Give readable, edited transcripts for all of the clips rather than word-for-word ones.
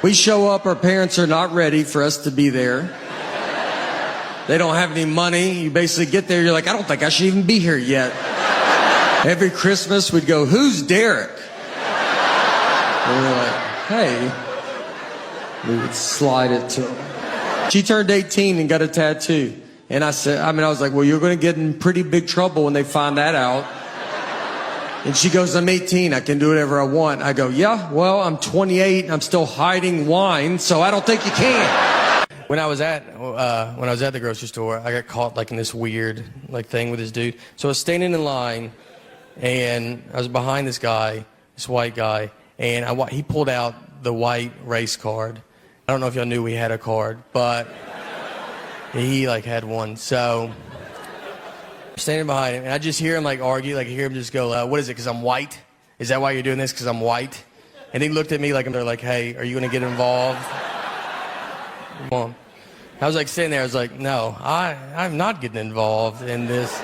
We show up, our parents are not ready for us to be there. They don't have any money. You basically get there, you're like, I don't think I should even be here yet. Every Christmas we'd go, who's Derek? And we're like, hey. We would slide it to her. She turned 18 and got a tattoo. And I was like, well, you're going to get in pretty big trouble when they find that out. And she goes, I'm 18, I can do whatever I want. I go, yeah, well, I'm 28, I'm still hiding wine, so I don't think you can. When I was at the grocery store, I got caught like in this weird like thing with this dude. So I was standing in line, and I was behind this guy, this white guy, and he pulled out the white race card. I don't know if y'all knew we had a card, but he like had one. So standing behind him, and I just hear him like argue, like I hear him just go, what is it, because I'm white? Is that why you're doing this, because I'm white? And he looked at me like, they're like, hey, are you going to get involved? Come on. I was like sitting there, I was like, no, I'm not getting involved in this.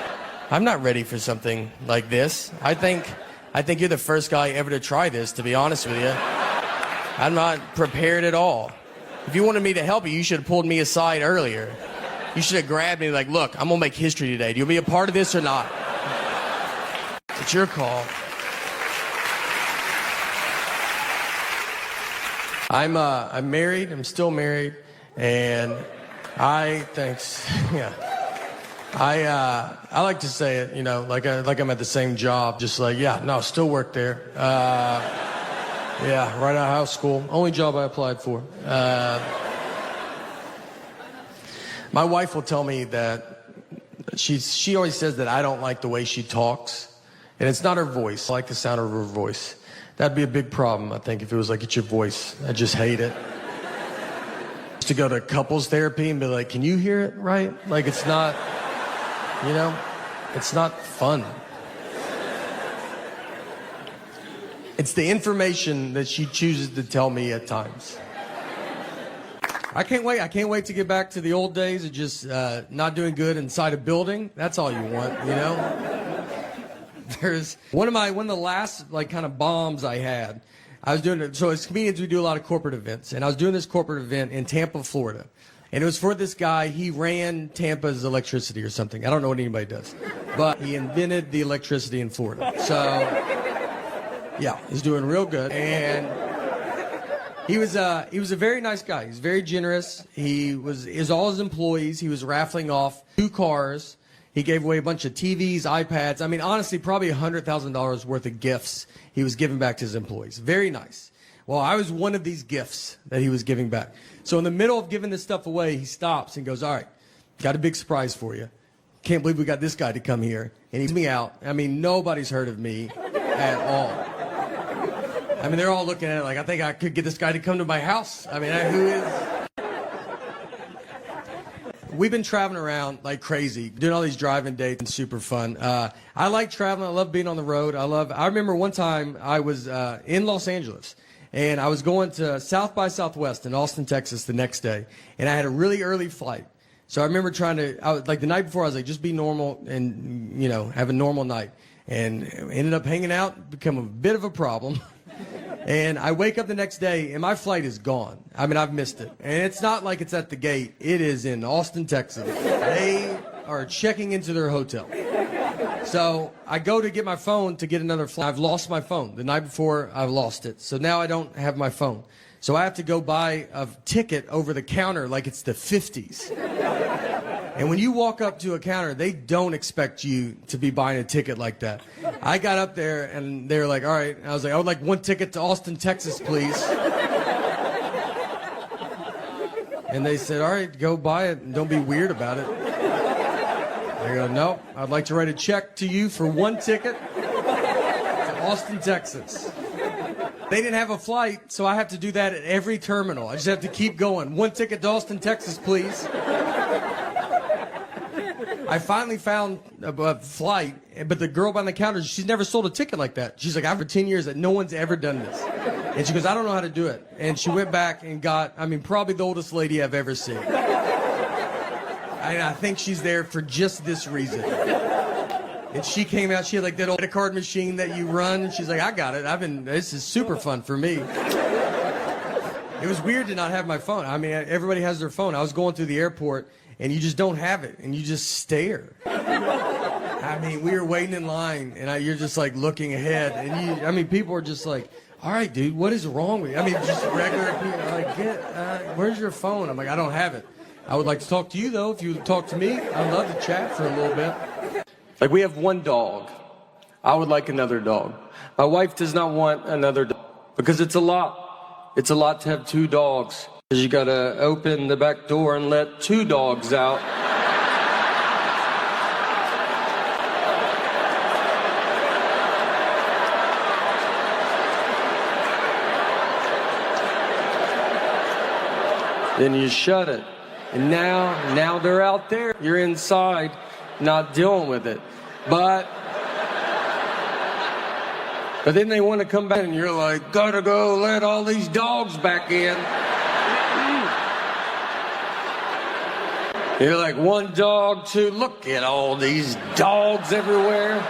I'm not ready for something like this. I think you're the first guy ever to try this, to be honest with you. I'm not prepared at all. If you wanted me to help you, you should have pulled me aside earlier. You should have grabbed me like, look, I'm going to make history today. Do you want to be a part of this or not? It's your call. I'm married. I'm still married. And thanks. Yeah. I like to say it, you know, like I'm at the same job. Just like, yeah, no, still work there. Yeah, right out of house school. Only job I applied for. My wife will tell me that she always says that I don't like the way she talks. And it's not her voice. I like the sound of her voice. That'd be a big problem, I think, if it was like, it's your voice. I just hate it. To go to couples therapy and be like, can you hear it right? Like, it's not, you know, it's not fun. It's the information that she chooses to tell me at times. I can't wait. I can't wait to get back to the old days of just not doing good inside a building. That's all you want, you know? There's one of the last like kind of bombs I had. I was doing it. So as comedians, we do a lot of corporate events, and I was doing this corporate event in Tampa, Florida, and it was for this guy. He ran Tampa's electricity or something. I don't know what anybody does, but he invented the electricity in Florida. So yeah, he's doing real good, and he was a very nice guy. He's very generous. He was all his employees. He was raffling off 2 cars. He gave away a bunch of TVs, iPads. I mean, honestly, probably $100,000 worth of gifts he was giving back to his employees. Very nice. Well, I was one of these gifts that he was giving back. So in the middle of giving this stuff away, he stops and goes, all right, got a big surprise for you. Can't believe we got this guy to come here. And he's me out. I mean, nobody's heard of me at all. I mean, they're all looking at it like, I think I could get this guy to come to my house. I mean, who is... We've been traveling around like crazy, doing all these driving dates and super fun. I like traveling. I love being on the road. I remember one time I was in Los Angeles, and I was going to South by Southwest in Austin, Texas the next day, and I had a really early flight. So I remember like the night before, I was like, just be normal and, you know, have a normal night. And ended up hanging out, become a bit of a problem. And I wake up the next day, and my flight is gone. I mean, I've missed it. And it's not like it's at the gate. It is in Austin, Texas. They are checking into their hotel. So I go to get my phone to get another flight. I've lost my phone. The night before, I lost it. So now I don't have my phone. So I have to go buy a ticket over the counter like it's the 50s. And when you walk up to a counter, they don't expect you to be buying a ticket like that. I got up there, and they were like, all right. And I was like, I would like 1 ticket to Austin, Texas, please. And they said, all right, go buy it, and don't be weird about it. I go, no, I'd like to write a check to you for 1 ticket to Austin, Texas. They didn't have a flight, so I have to do that at every terminal. I just have to keep going. 1 ticket to Austin, Texas, please. I finally found a flight, but the girl behind the counter, she's never sold a ticket like that. She's like, I've for 10 years that no one's ever done this. And she goes, I don't know how to do it. And she went back and got, I mean, probably the oldest lady I've ever seen. And I think she's there for just this reason. And she came out, she had like that old credit card machine that you run. And she's like, I got it. This is super fun for me. It was weird to not have my phone. I mean, everybody has their phone. I was going through the airport, and you just don't have it, and you just stare. I mean, we were waiting in line, and you're just like looking ahead, and people are just like, all right, dude, what is wrong with you? I mean, just regular people are like, where's your phone? I'm like, I don't have it. I would like to talk to you, though. If you would talk to me, I'd love to chat for a little bit. Like, we have one dog. I would like another dog. My wife does not want another dog because it's a lot. It's a lot to have two dogs. Because you got to open the back door and let two dogs out. Then you shut it. And now they're out there. You're inside, not dealing with it. But then they want to come back, and you're like, gotta go let all these dogs back in. You're like, one dog, two, look at all these dogs everywhere.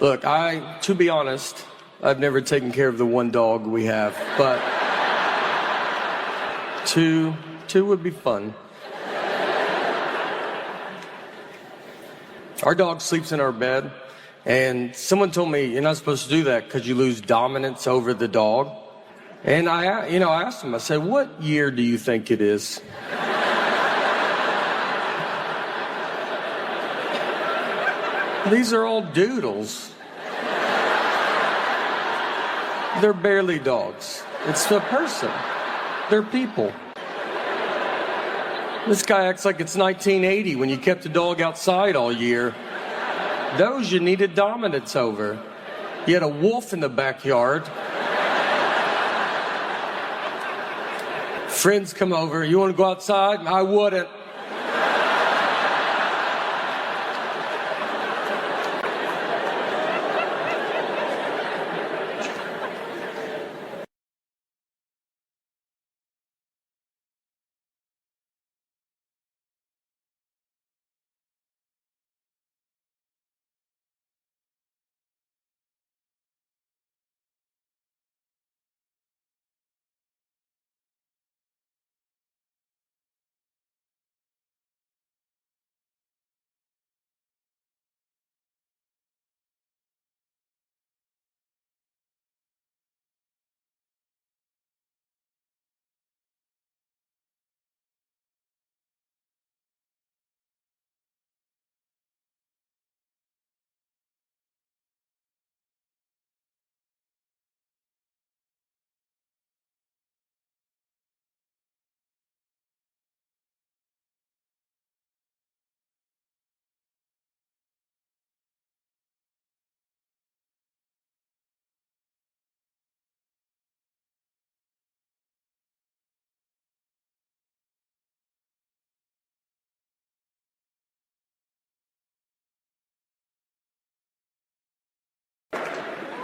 Look, to be honest, I've never taken care of the one dog we have, but two would be fun. Our dog sleeps in our bed, and someone told me you're not supposed to do that because you lose dominance over the dog. And I asked him, I said, what year do you think it is? These are all doodles. They're barely dogs. It's a person. They're people. This guy acts like it's 1980 when you kept the dog outside all year. Those you needed dominance over. You had a wolf in the backyard. Friends come over. You want to go outside? I wouldn't.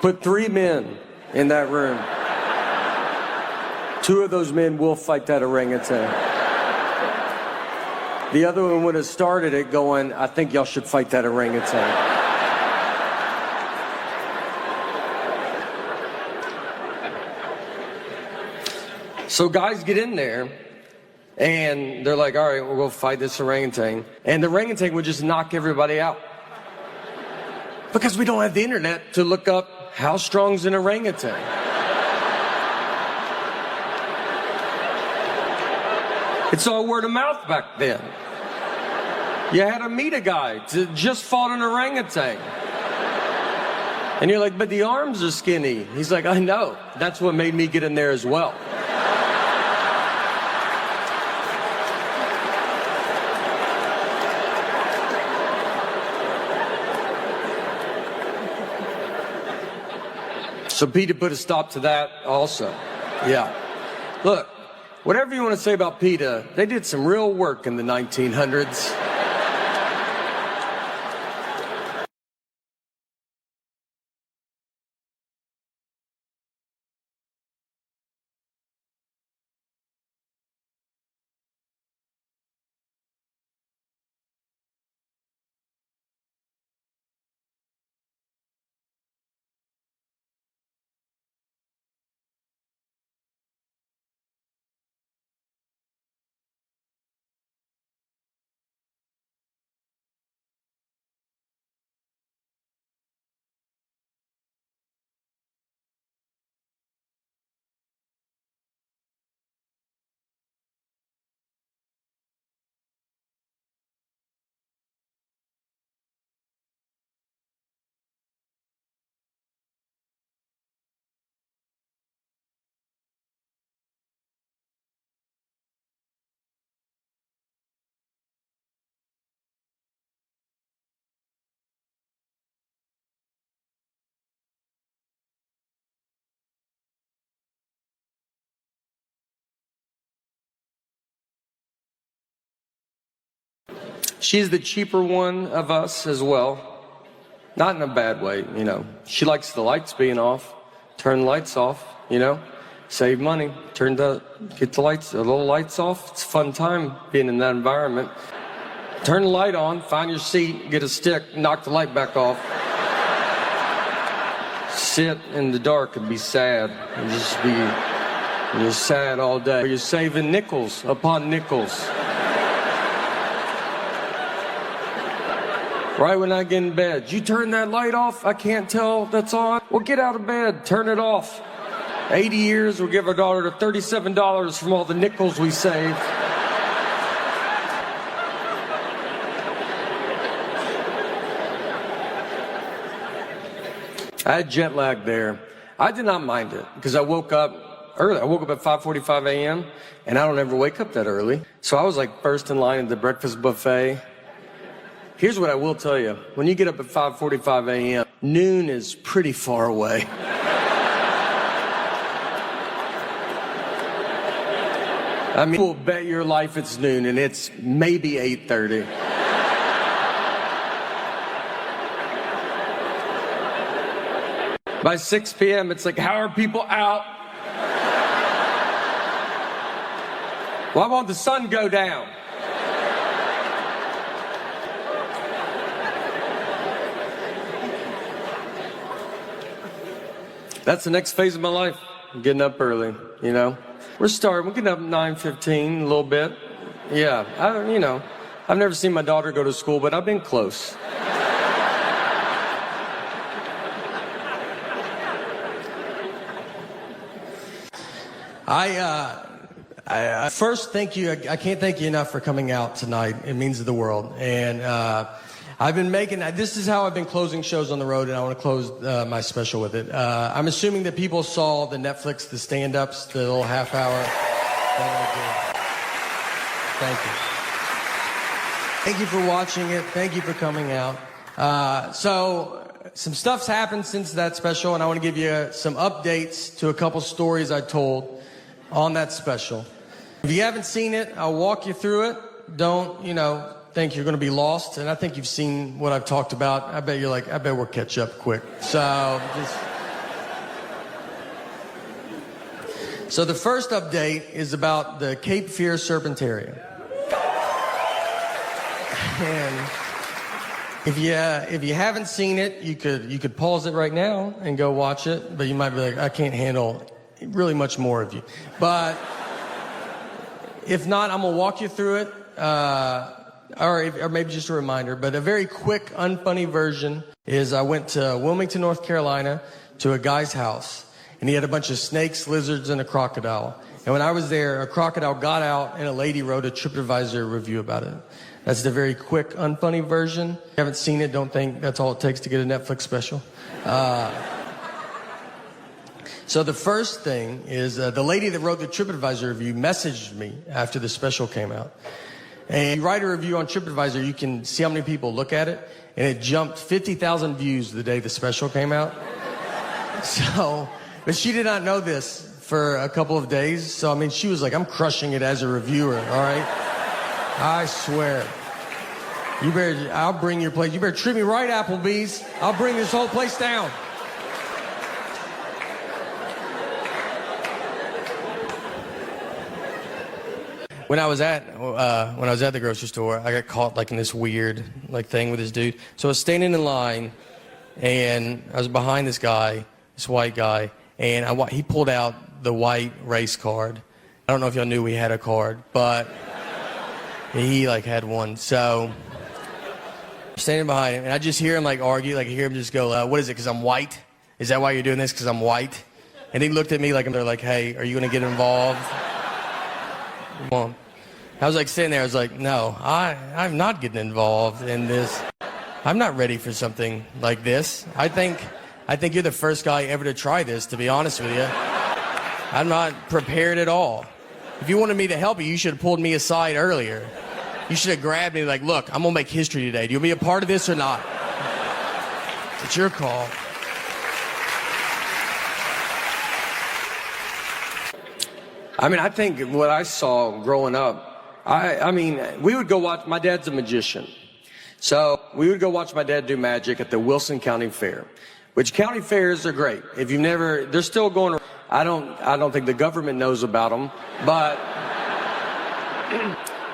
Put 3 men in that room. 2 of those men will fight that orangutan. The other one would have started it going, I think y'all should fight that orangutan. So guys get in there, and they're like, all right, we'll go fight this orangutan. And the orangutan would just knock everybody out. Because we don't have the internet to look up how strong's an orangutan. It's all word of mouth back then. You had to meet a guy to just fought an orangutan. And you're like, but the arms are skinny. He's like, I know. That's what made me get in there as well. So PETA put a stop to that also. Yeah. Look, whatever you want to say about PETA, they did some real work in the 1900s. She's the cheaper one of us as well. Not in a bad way, you know. She likes the lights being off. Turn the lights off, you know. Save money. Get the little lights off. It's a fun time being in that environment. Turn the light on, find your seat, get a stick, knock the light back off. Sit in the dark and be sad. And you're sad all day. You're saving nickels upon nickels. Right when I get in bed, you turn that light off? I can't tell that's on. Well, get out of bed, turn it off. 80 years, we'll give our daughter $37 from all the nickels we saved. I had jet lag there. I did not mind it because I woke up early. I woke up at 5:45 a.m. and I don't ever wake up that early. So I was like first in line at the breakfast buffet. Here's what I will tell you. When you get up at 5:45 a.m., noon is pretty far away. I mean, we'll bet your life it's noon and it's maybe 8:30. By 6 p.m., it's like, how are people out? Well, I want the sun go down. That's the next phase of my life. I'm getting up early, you know. We're getting up at 9:15, a little bit. Yeah, I've never seen my daughter go to school, but I've been close. I first thank you. I can't thank you enough for coming out tonight. It means the world. And this is how I've been closing shows on the road, and I want to close my special with it. I'm assuming that people saw the Netflix, the stand-ups, the little half hour. Thank you. Thank you for watching it. Thank you for coming out. So some stuff's happened since that special, and I want to give you some updates to a couple stories I told on that special. If you haven't seen it, I'll walk you through it. Don't, think you're going to be lost. And I think you've seen what I've talked about. I bet you're like, I bet we'll catch up quick. So the first update is about the Cape Fear Serpentarium. And if you haven't seen it, you could pause it right now and go watch it. But you might be like, I can't handle really much more of you. But if not, I'm gonna walk you through it, or maybe just a reminder. But a very quick, unfunny version is I went to Wilmington, North Carolina, to a guy's house, and he had a bunch of snakes, lizards, and a crocodile. And when I was there, a crocodile got out, and a lady wrote a TripAdvisor review about it. That's the very quick, unfunny version. If you haven't seen it, don't think that's all it takes to get a Netflix special. So the first thing is the lady that wrote the TripAdvisor review messaged me after the special came out. And you write a review on TripAdvisor, you can see how many people look at it, and it jumped 50,000 views the day the special came out. So, but she did not know this for a couple of days. So, I mean, she was like, I'm crushing it as a reviewer, all right? I swear. I'll bring your place. You better treat me right, Applebee's. I'll bring this whole place down. When I was at the grocery store, I got caught like in this weird thing with this dude. So I was standing in line, and I was behind this guy, this white guy, and he pulled out the white race card. I don't know if y'all knew we had a card, but he had one. So I'm standing behind him, and I just hear him argue. I hear him just go, "What is it? Because I'm white? Is that why you're doing this? Because I'm white?" And he looked at me they're like, "Hey, are you gonna get involved?" Well, I was sitting there, I was like, no, I'm not getting involved in this. I'm not ready for something like this. I think you're the first guy ever to try this, to be honest with you. I'm not prepared at all. If you wanted me to help you should have pulled me aside earlier. You should have grabbed me look, I'm gonna make history today. Do you want to be a part of this or not? It's your call. I mean, I think what I saw growing up I mean, we would go watch, my dad's a magician. So we would go watch my dad do magic at the Wilson County Fair, which county fairs are great. If you've never, they're still going, I don't think the government knows about them, but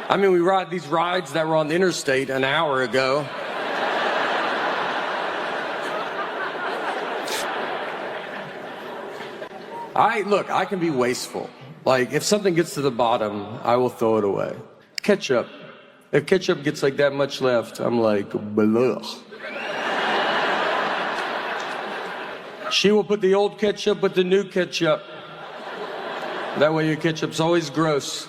I mean, we ride these rides that were on the interstate an hour ago. Look, I can be wasteful. Like, if something gets to the bottom, I will throw it away. Ketchup. If ketchup gets like that much left, I'm like, blech. She will put the old ketchup with the new ketchup. That way your ketchup's always gross.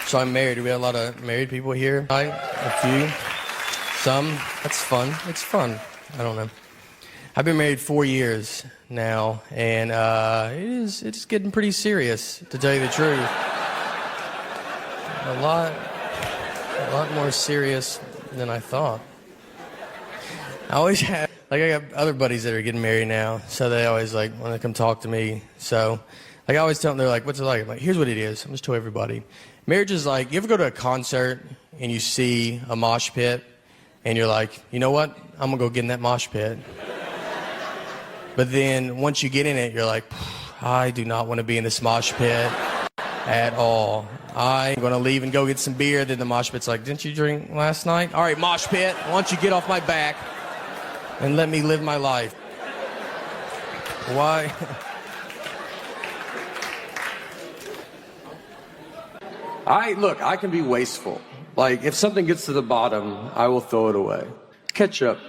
So I'm married. We have a lot of married people here. A few. Some. That's fun. It's fun. I don't know. I've been married 4 years now, and it's getting pretty serious, to tell you the truth. A lot more serious than I thought. I always have, like, I got other buddies that are getting married now, so they always like want to come talk to me. So, like, I always tell them, they're like, "What's it like?" I'm like, "Here's what it is." I'm just tell everybody. Marriage is like, you ever go to a concert and you see a mosh pit, and you're like, you know what? I'm gonna go get in that mosh pit. But then once you get in it, you're like, I do not want to be in this mosh pit at all. I'm going to leave and go get some beer. Then the mosh pit's like, didn't you drink last night? All right, mosh pit, why don't you get off my back and let me live my life? Why? Look, I can be wasteful. Like, if something gets to the bottom, I will throw it away. Ketchup.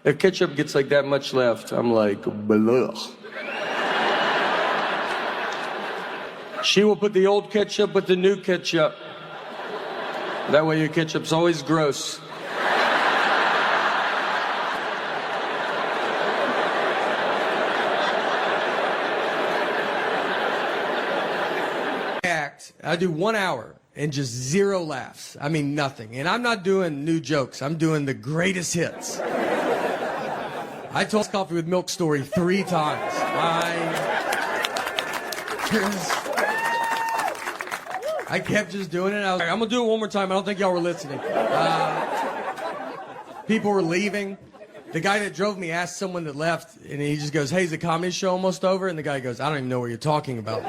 If ketchup gets like that much left, I'm like, blech. She will put the old ketchup with the new ketchup. That way your ketchup's always gross. I do 1 hour and just 0 laughs. I mean, nothing. And I'm not doing new jokes. I'm doing the greatest hits. I told Coffee with Milk story 3 times. I kept just doing it. I was like, I'm going to do it one more time. I don't think y'all were listening. People were leaving. The guy that drove me asked someone that left, and he just goes, hey, is the comedy show almost over? And the guy goes, I don't even know what you're talking about.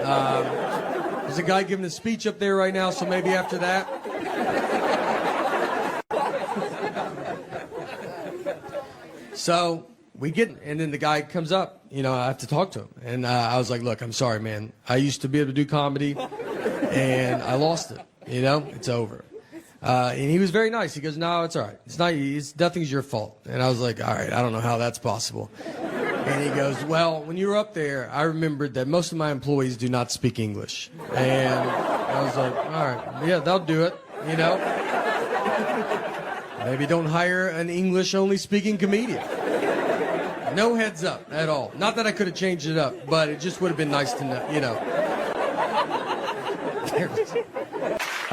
There's a guy giving a speech up there right now, so maybe after that. So we get, and then the guy comes up, you know, I have to talk to him. And I was like, look, I'm sorry, man. I used to be able to do comedy, and I lost it. You know, it's over. And he was very nice. He goes, no, it's all right. Nothing's your fault. And I was like, all right, I don't know how that's possible. And he goes, well, when you were up there, I remembered that most of my employees do not speak English. And I was like, all right, yeah, they'll do it, you know. Maybe don't hire an English-only speaking comedian. No heads up at all. Not that I could have changed it up, but it just would have been nice to know, you know.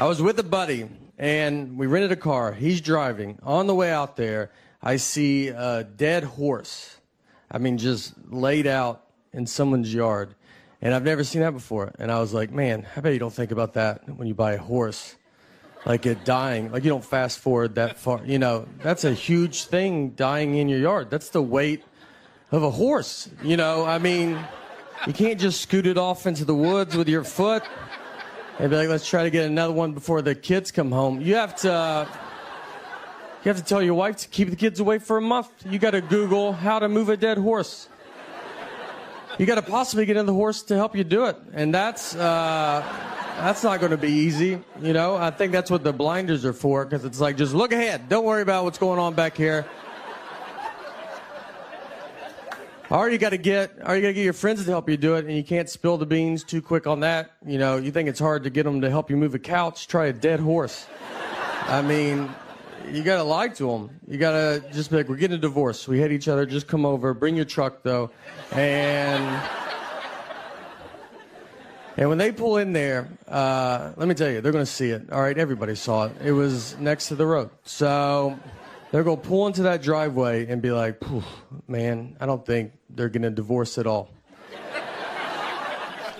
I was with a buddy, and we rented a car. He's driving. On the way out there, I see a dead horse. I mean, just laid out in someone's yard. And I've never seen that before. And I was like, man, I bet you don't think about that when you buy a horse. Like it dying. Like you don't fast forward that far. You know, that's a huge thing, dying in your yard. That's the weight of a horse. You know, I mean, you can't just scoot it off into the woods with your foot and be like, let's try to get another one before the kids come home. You have to tell your wife to keep the kids away for a month. You got to Google how to move a dead horse. You got to possibly get another horse to help you do it. And that's not going to be easy. You know, I think that's what the blinders are for, because it's like, just look ahead. Don't worry about what's going on back here. Or you got to get your friends to help you do it, and you can't spill the beans too quick on that. You know, you think it's hard to get them to help you move a couch, try a dead horse. I mean, you got to lie to them. You got to just be like, we're getting a divorce. We hate each other. Just come over. Bring your truck, though. And when they pull in there, let me tell you, they're going to see it. All right, everybody saw it. It was next to the road. So They're going to pull into that driveway and be like, man, I don't think they're going to divorce at all.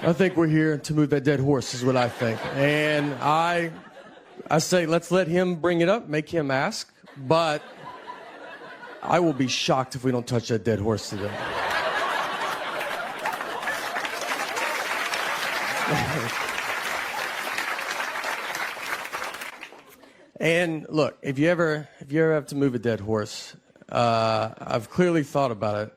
I think we're here to move that dead horse is what I think. And I say, let's let him bring it up, make him ask. But I will be shocked if we don't touch that dead horse today. And look, if you ever have to move a dead horse, I've clearly thought about it.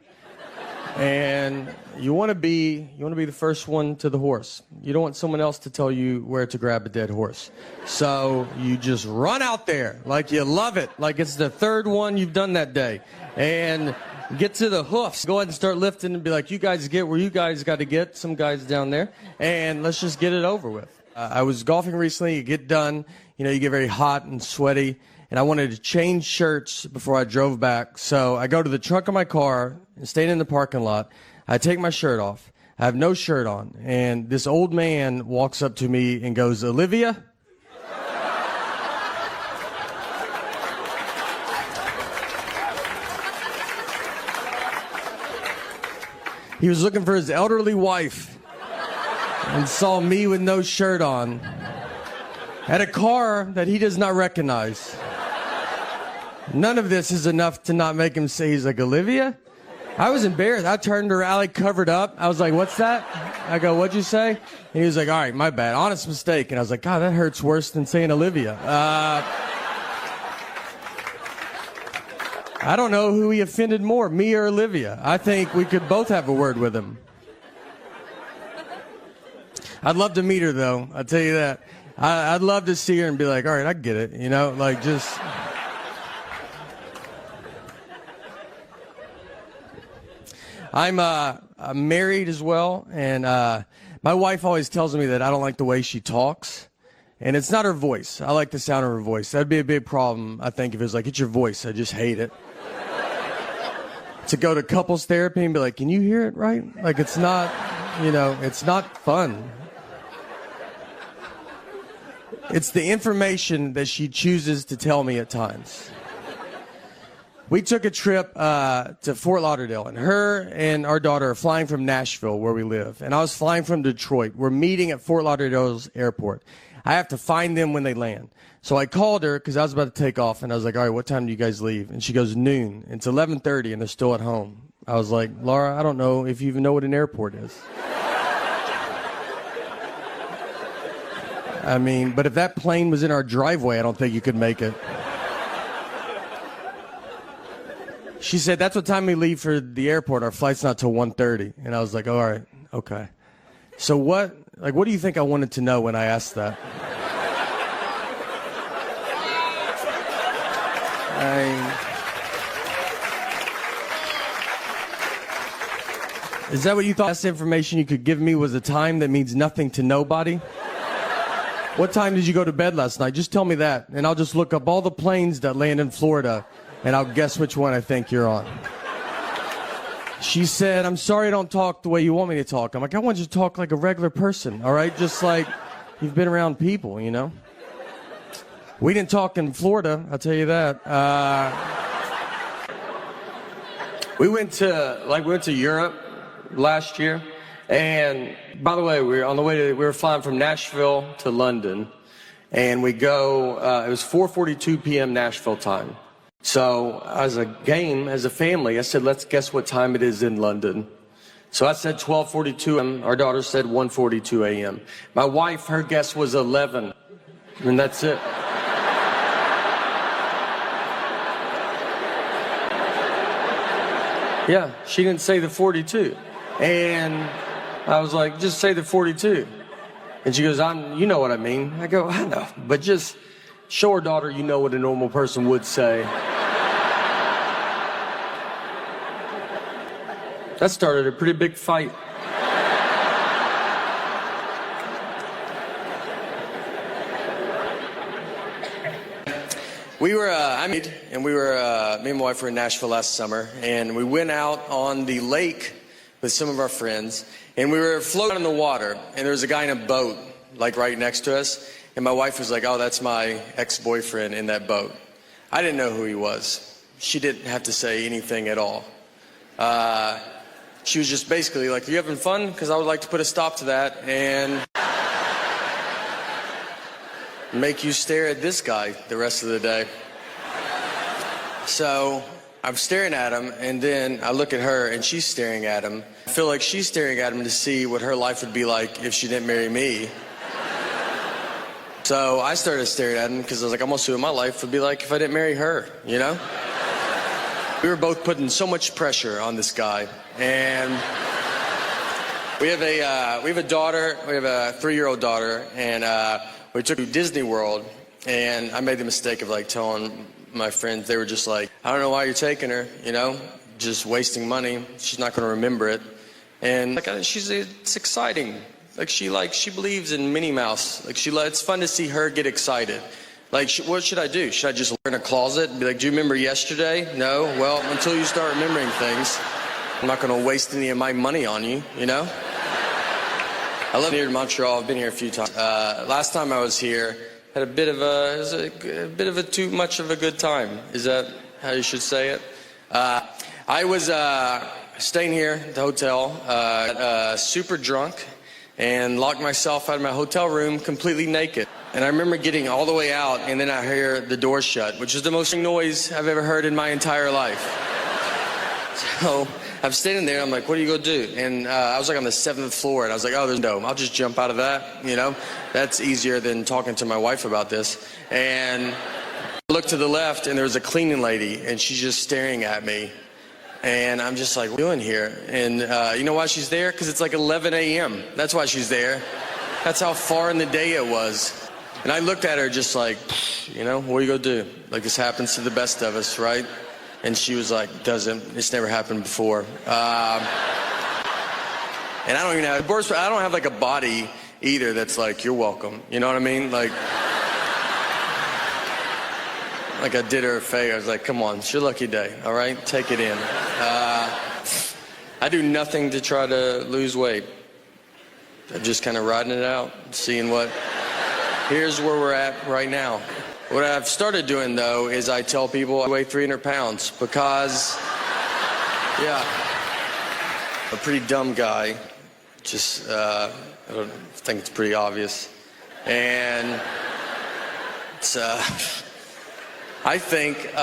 And you want to be the first one to the horse. You don't want someone else to tell you where to grab a dead horse. So you just run out there like you love it, like it's the third one you've done that day. And get to the hoofs. Go ahead and start lifting and be like, you guys get where you guys got to get, some guys down there, and let's just get it over with. I was golfing recently. You get done, you get very hot and sweaty, and I wanted to change shirts before I drove back. So I go to the trunk of my car and stayed in the parking lot. I take my shirt off. I have no shirt on, and this old man walks up to me and goes, Olivia? He was looking for his elderly wife and saw me with no shirt on at a car that he does not recognize. None of this is enough to not make him say, he's like, Olivia? I was embarrassed. I turned around, like, covered up. I was like, what's that? I go, what'd you say? And he was like, all right, my bad. Honest mistake. And I was like, God, that hurts worse than saying Olivia. I don't know who he offended more, me or Olivia. I think we could both have a word with him. I'd love to meet her, though. I'll tell you that. I'd love to see her and be like, all right, I get it. Like just... I'm married as well, and my wife always tells me that I don't like the way she talks. And it's not her voice. I like the sound of her voice. That'd be a big problem, I think, if it was like, it's your voice. I just hate it. To go to couples therapy and be like, can you hear it right? Like, it's not, it's not fun. It's the information that she chooses to tell me at times. We took a trip to Fort Lauderdale, and her and our daughter are flying from Nashville, where we live. And I was flying from Detroit. We're meeting at Fort Lauderdale's airport. I have to find them when they land. So I called her because I was about to take off, and I was like, all right, what time do you guys leave? And she goes, noon. It's 11:30, and they're still at home. I was like, Laura, I don't know if you even know what an airport is. I mean, but if that plane was in our driveway, I don't think you could make it. She said, that's what time we leave for the airport. Our flight's not till 1:30. And I was like, all right, okay. So what do you think I wanted to know when I asked that? Is that what you thought? Best information you could give me was a time that means nothing to nobody? What time did you go to bed last night? Just tell me that, and I'll just look up all the planes that land in Florida, and I'll guess which one I think you're on. She said, I'm sorry I don't talk the way you want me to talk. I'm like, I want you to talk like a regular person, all right? Just like you've been around people, We didn't talk in Florida, I'll tell you that. We went to Europe last year. And by the way, we were flying from Nashville to London. And we go, it was 4:42 p.m. Nashville time. So as a family, I said, let's guess what time it is in London. So I said 12:42, and our daughter said 1:42 a.m. My wife, her guess was 11, and that's it. Yeah, she didn't say the 42. And I was like, just say the 42. And she goes, you know what I mean. I go, I know, but just show her daughter you know what a normal person would say. That started a pretty big fight. Me and my wife were in Nashville last summer, and we went out on the lake with some of our friends, and we were floating in the water, and there was a guy in a boat, like right next to us, and my wife was like, oh, that's my ex-boyfriend in that boat. I didn't know who he was. She didn't have to say anything at all. She was just basically like, "Are you having fun? Because I would like to put a stop to that and make you stare at this guy the rest of the day." So I'm staring at him, and then I look at her, and she's staring at him. I feel like she's staring at him to see what her life would be like if she didn't marry me. So I started staring at him because I was like, I'm gonna see what my life would be like if I didn't marry her, you know? We were both putting so much pressure on this guy, and we have a daughter. We have a 3-year-old daughter, and we took her to Disney World, and I made the mistake of like telling my friends. They were just like, "I don't know why you're taking her, you know, just wasting money. She's not gonna remember it." And like, it's exciting. Like she believes in Minnie Mouse. Like it's fun to see her get excited. Like, what should I do? Should I just learn a closet and be like, "Do you remember yesterday?" No? Well, until you start remembering things, I'm not going to waste any of my money on you, you know? I love here in Montreal. I've been here a few times. Last time I was here, had a bit of a too much of a good time. Is that how you should say it? I was staying here at the hotel, super drunk, and locked myself out of my hotel room completely naked. And I remember getting all the way out, and then I hear the door shut, which is the most noise I've ever heard in my entire life. So I'm standing there, I'm like, what are you gonna do? And I was like on the 7th floor, and I was like, oh, there's no, I'll just jump out of that, you know? That's easier than talking to my wife about this. And I looked to the left, and there was a cleaning lady, and she's just staring at me. And I'm just like, what are you doing here? And you know why she's there? Because it's like 11 a.m. That's why she's there. That's how far in the day it was. And I looked at her just like, you know, what are you gonna do? Like, this happens to the best of us, right? And she was like, it's never happened before. And I don't even have, I don't have like a body either that's like, you're welcome. You know what I mean? Like I did her a favor. I was like, come on, it's your lucky day, all right? Take it in. I do nothing to try to lose weight. I'm just kind of riding it out, seeing what, here's where we're at right now. What I've started doing, though, is I tell people I weigh 300 pounds because, yeah, a pretty dumb guy. Just, I don't think it's pretty obvious. And it's, I think,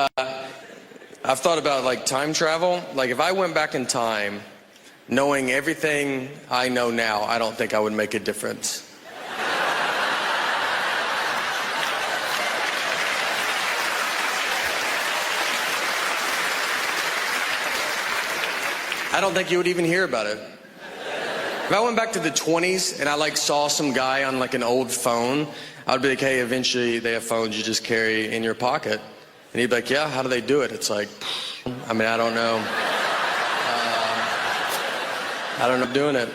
I've thought about, like, time travel. Like, if I went back in time, knowing everything I know now, I don't think I would make a difference. I don't think you would even hear about it. If I went back to the 20s and I like saw some guy on like an old phone, I'd be like, hey, eventually they have phones you just carry in your pocket. And he'd be like, yeah, how do they do it? It's like, I mean, I don't know. I don't know doing it.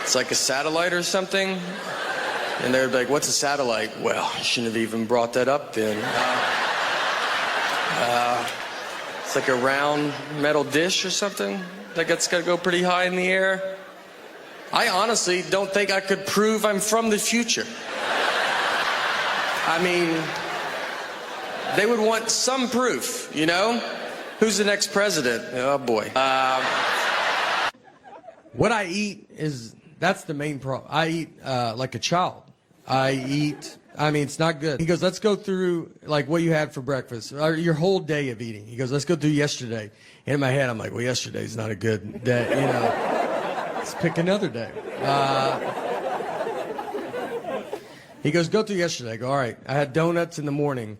It's like a satellite or something. And they'd be like, what's a satellite? Well, you shouldn't have even brought that up then. It's like a round metal dish or something. Like it's got to go pretty high in the air. I honestly don't think I could prove I'm from the future. I mean, they would want some proof, you know? Who's the next president? Oh, boy. What I eat that's the main problem. I eat like a child. I mean, it's not good. He goes, let's go through, like, what you had for breakfast, or your whole day of eating. He goes, let's go through yesterday. And in my head, I'm like, well, yesterday's not a good day, you know. Let's pick another day. He goes, go through yesterday. I go, all right. I had donuts in the morning.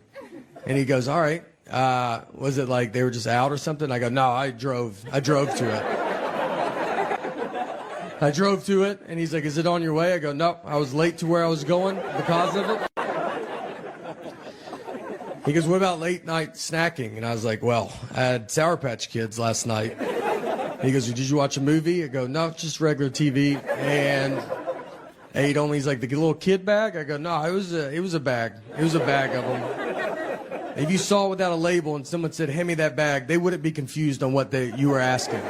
And he goes, all right. Was it like they were just out or something? I go, no, I drove to it. I drove to it, and he's like, is it on your way? I go, no, I was late to where I was going because of it. He goes, what about late night snacking? And I was like, well, I had Sour Patch Kids last night. He goes, did you watch a movie? I go, no, just regular TV. And ate only, he's like, the little kid bag? I go, no, it was a bag. It was a bag of them. If you saw it without a label and someone said, hand me that bag, they wouldn't be confused on what you were asking.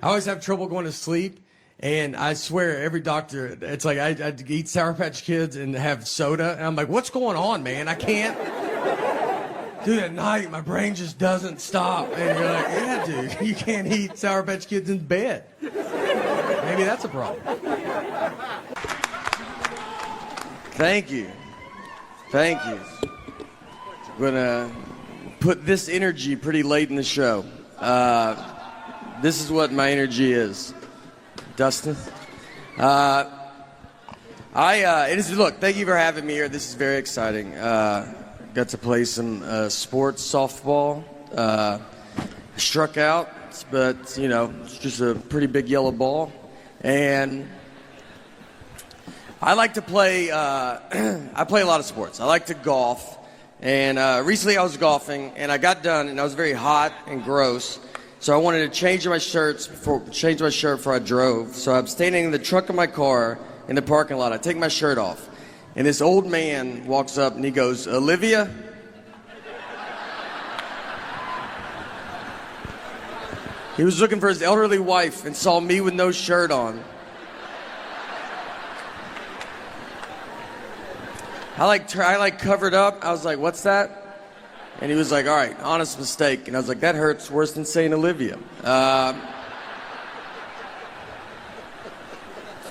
I always have trouble going to sleep, And I swear, every doctor, it's like I'd eat Sour Patch Kids and have soda. And I'm like, what's going on, man? I can't. Dude, at night, my brain just doesn't stop. And you're like, yeah, dude, you can't eat Sour Patch Kids in bed. Maybe that's a problem. Thank you. Thank you. I'm going to put this energy pretty late in the show. This is what my energy is. Dustin? Look, thank you for having me here. This is very exciting. Got to play some sports, softball. Struck out, but, it's just a pretty big yellow ball. And I like to play, I play a lot of sports. I like to golf. And recently I was golfing, and I got done, and I was very hot and gross. So I wanted to change my shirt before I drove. So I'm standing in the trunk of my car in the parking lot. I take my shirt off, and this old man walks up, and he goes, "Olivia?" He was looking for his elderly wife and saw me with no shirt on. I covered up. I was like, "What's that?" And he was like, "All right, honest mistake." And I was like, "That hurts worse than saying Olivia." I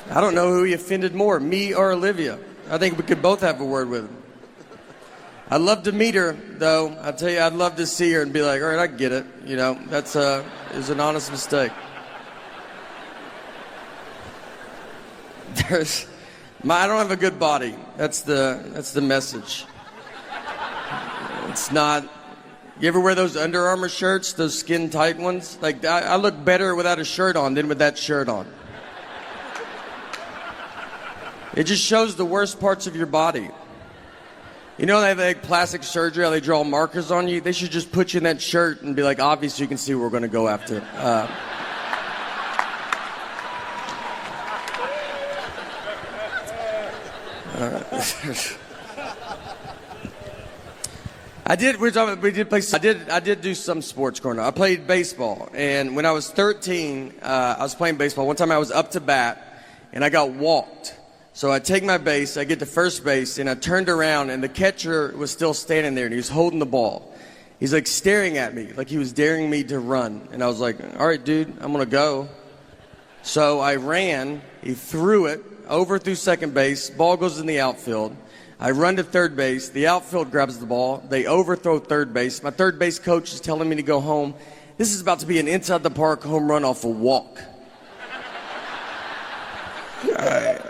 don't know who he offended more, me or Olivia. I think we could both have a word with him. I'd love to meet her, though. I'll tell you, I'd love to see her and be like, "All right, I get it." That's is an honest mistake. I don't have a good body. That's the message. It's not. You ever wear those Under Armour shirts, those skin tight ones? Like, I look better without a shirt on than with that shirt on. It just shows the worst parts of your body. They have like plastic surgery, how they draw markers on you? They should just put you in that shirt and be like, obviously you can see what we're going to go after. I did do some sports growing up. I played baseball, and when I was 13, I was playing baseball. One time I was up to bat, and I got walked. So I take my base, I get to first base, and I turned around, and the catcher was still standing there, and he was holding the ball. He's like staring at me, like he was daring me to run. And I was like, "All right, dude, I'm going to go." So I ran, he threw it, over through second base, ball goes in the outfield. I run to third base. The outfield grabs the ball. They overthrow third base. My third base coach is telling me to go home. This is about to be an inside-the-park home run off a walk.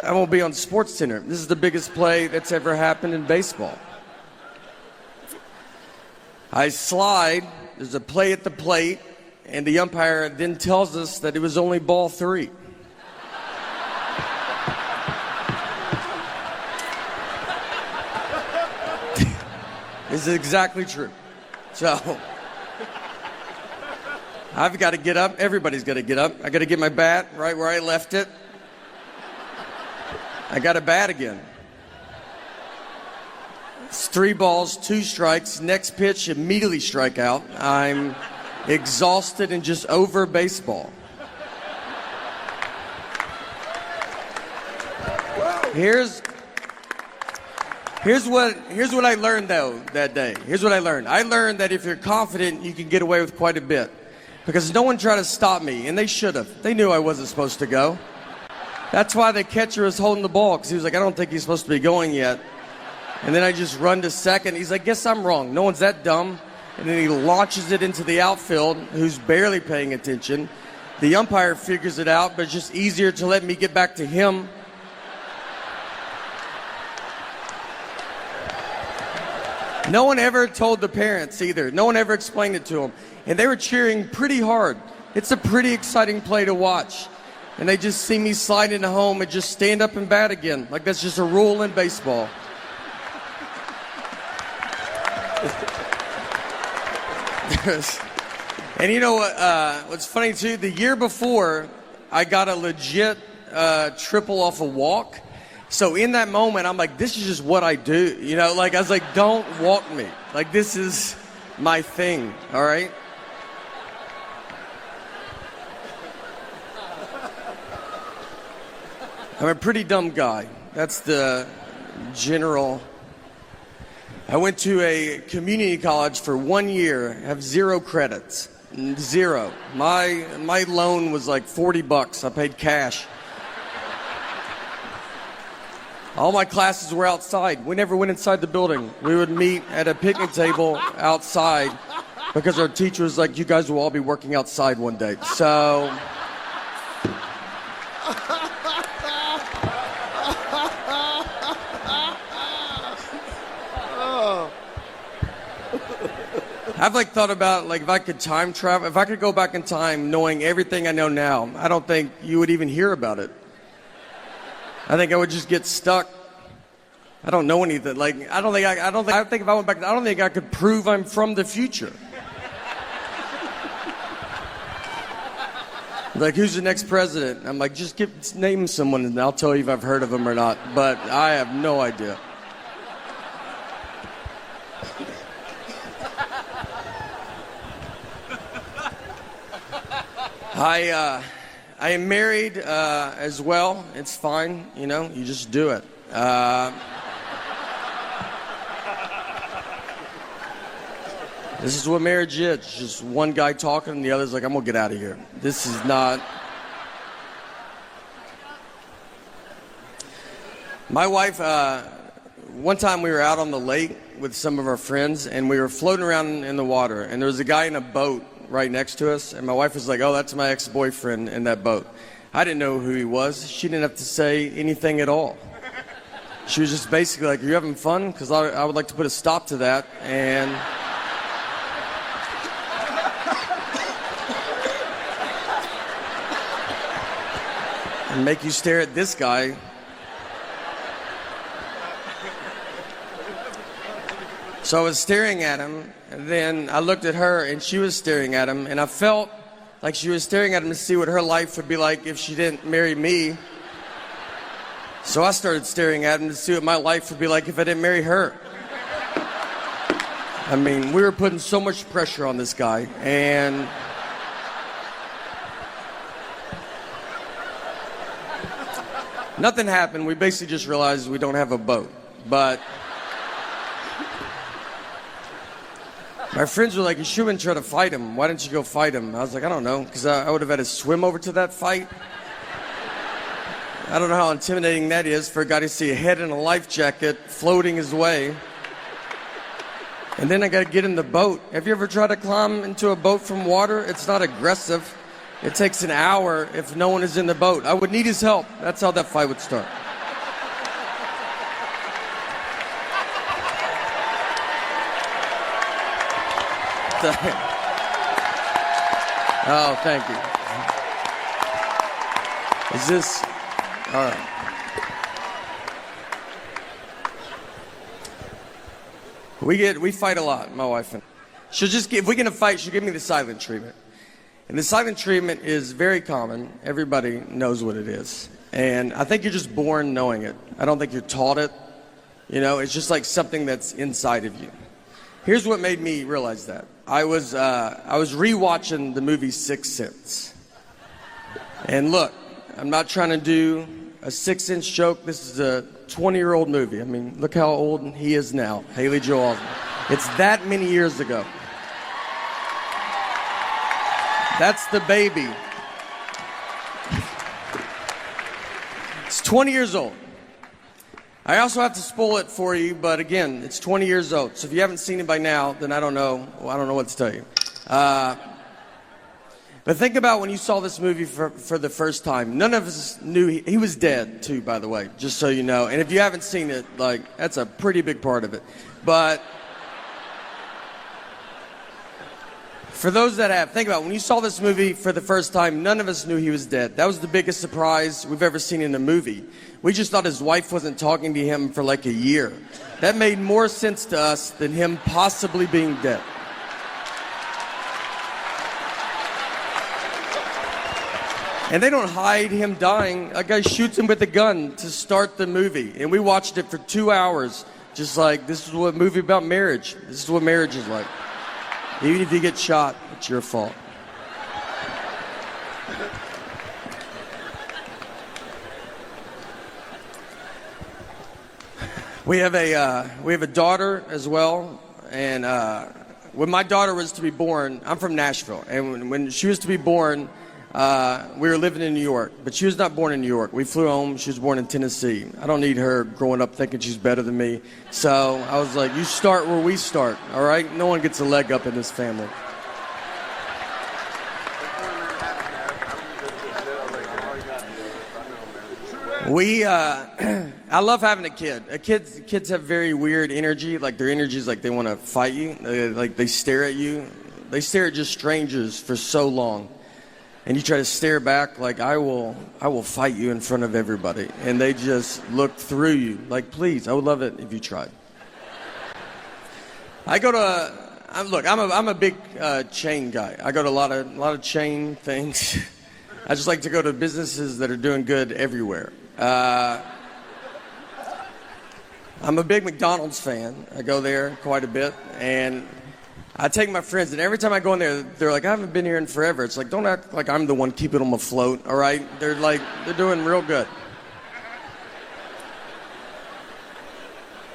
I won't be on SportsCenter. This is the biggest play that's ever happened in baseball. I slide. There's a play at the plate, and the umpire then tells us that it was only ball 3. This is exactly true. So, I've got to get up. Everybody's got to get up. I got to get my bat right where I left it. I got to bat again. It's 3 balls, 2 strikes. Next pitch, immediately strike out. I'm exhausted and just over baseball. Here's what I learned, though, that day. Here's what I learned. I learned that if you're confident, you can get away with quite a bit. Because no one tried to stop me, and they should have. They knew I wasn't supposed to go. That's why the catcher was holding the ball, because he was like, "I don't think he's supposed to be going yet." And then I just run to second. He's like, "Guess I'm wrong. No one's that dumb." And then he launches it into the outfield, who's barely paying attention. The umpire figures it out, but it's just easier to let me get back to him. No one ever told the parents either. No one ever explained it to them. And they were cheering pretty hard. It's a pretty exciting play to watch. And they just see me slide into home and just stand up and bat again. Like that's just a rule in baseball. And you know what? What's funny too, the year before, I got a legit triple off a walk. So in that moment, I'm like, this is just what I do. I was like, don't walk me. Like, this is my thing, all right? I'm a pretty dumb guy. That's the general. I went to a community college for 1 year, have 0 credits. 0. My loan was like $40. I paid cash. All my classes were outside. We never went inside the building. We would meet at a picnic table outside because our teacher was like, you guys will all be working outside one day. So I've like thought about like if I could time travel, if I could go back in time knowing everything I know now, I don't think you would even hear about it. I think I would just get stuck. I don't know anything. Like I think if I went back, I don't think I could prove I'm from the future. Like, who's the next president? I'm like, just name someone and I'll tell you if I've heard of them or not. But I have no idea. I am married as well. It's fine, you know, you just do it. This is what marriage is. It's just one guy talking and the other's like, I'm gonna get out of here. This is not. My wife, one time we were out on the lake with some of our friends and we were floating around in the water and there was a guy in a boat right next to us, and my wife was like, oh, that's my ex-boyfriend in that boat. I didn't know who he was. She didn't have to say anything at all. She was just basically like, are you having fun? Because I would like to put a stop to that, and make you stare at this guy. So I was staring at him, and then I looked at her, and she was staring at him, and I felt like she was staring at him to see what her life would be like if she didn't marry me. So I started staring at him to see what my life would be like if I didn't marry her. I mean, we were putting so much pressure on this guy, and nothing happened. We basically just realized we don't have a boat, but my friends were like, you shouldn't try to fight him. Why didn't you go fight him? I was like, I don't know, because I would have had to swim over to that fight. I don't know how intimidating that is for a guy to see a head in a life jacket floating his way. And then I got to get in the boat. Have you ever tried to climb into a boat from water? It's not aggressive. It takes an hour if no one is in the boat. I would need his help. That's how that fight would start. Oh, thank you. Is this all right? We fight a lot, my wife and she'll just if we get in a fight, she'll give me the silent treatment. And the silent treatment is very common. Everybody knows what it is. And I think you're just born knowing it. I don't think you're taught it. You know, it's just like something that's inside of you. Here's what made me realize that. I was rewatching the movie Sixth Sense. And look, I'm not trying to do a 6-inch joke. This is a 20-year-old movie. I mean, look how old he is now, Haley Joel Osment. It's that many years ago. That's the baby. It's 20 years old. I also have to spoil it for you, but again, it's 20 years old. So if you haven't seen it by now, then I don't know what to tell you. But think about when you saw this movie for the first time. None of us knew he was dead, too, by the way, just so you know. And if you haven't seen it, like, that's a pretty big part of it. But for those that have, think about when you saw this movie for the first time, none of us knew he was dead. That was the biggest surprise we've ever seen in a movie. We just thought his wife wasn't talking to him for like a year. That made more sense to us than him possibly being dead. And they don't hide him dying. A guy shoots him with a gun to start the movie. And we watched it for 2 hours, just like, this is what a movie about marriage. This is what marriage is like. Even if you get shot, it's your fault. We have a daughter as well, and when my daughter was to be born, I'm from Nashville, and when she was to be born, we were living in New York, but she was not born in New York. We flew home. She was born in Tennessee. I don't need her growing up thinking she's better than me. So I was like, you start where we start, all right? No one gets a leg up in this family. I love having a kid. Kids have very weird energy. Like their energy is like they want to fight you. They stare at you. They stare at just strangers for so long. And you try to stare back like, I will fight you in front of everybody. And they just look through you. Like, please, I would love it if you tried. I'm a big chain guy. I go to a lot of chain things. I just like to go to businesses that are doing good everywhere. I'm a big McDonald's fan. I go there quite a bit, and I take my friends, and every time I go in there, they're like, I haven't been here in forever. It's like, don't act like I'm the one keeping them afloat, all right? They're doing real good.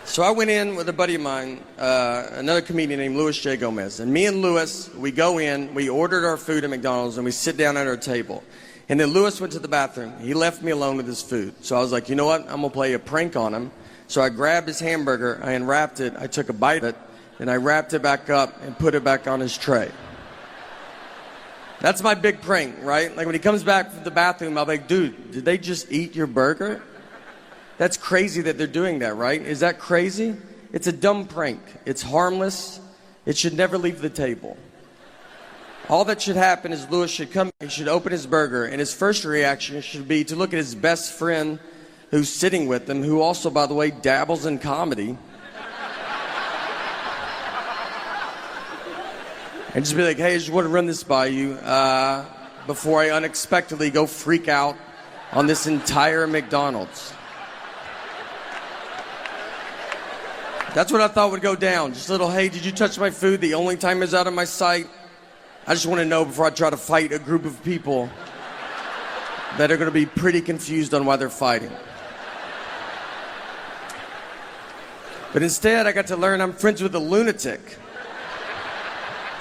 So I went in with a buddy of mine, another comedian named Louis J. Gomez, and me and Louis, we go in, we ordered our food at McDonald's, and we sit down at our table. And then Louis went to the bathroom. He left me alone with his food. So I was like, you know what? I'm going to play a prank on him. So I grabbed his hamburger, I unwrapped it, I took a bite of it, and I wrapped it back up and put it back on his tray. That's my big prank, right? Like when he comes back from the bathroom, I'll be like, dude, did they just eat your burger? That's crazy that they're doing that, right? Is that crazy? It's a dumb prank. It's harmless. It should never leave the table. All that should happen is Louis should come, he should open his burger, and his first reaction should be to look at his best friend who's sitting with him, who also, by the way, dabbles in comedy. And just be like, hey, I just want to run this by you before I unexpectedly go freak out on this entire McDonald's. That's what I thought would go down. Just a little, hey, did you touch my food the only time it's out of my sight? I just want to know before I try to fight a group of people that are going to be pretty confused on why they're fighting. But instead, I got to learn I'm friends with a lunatic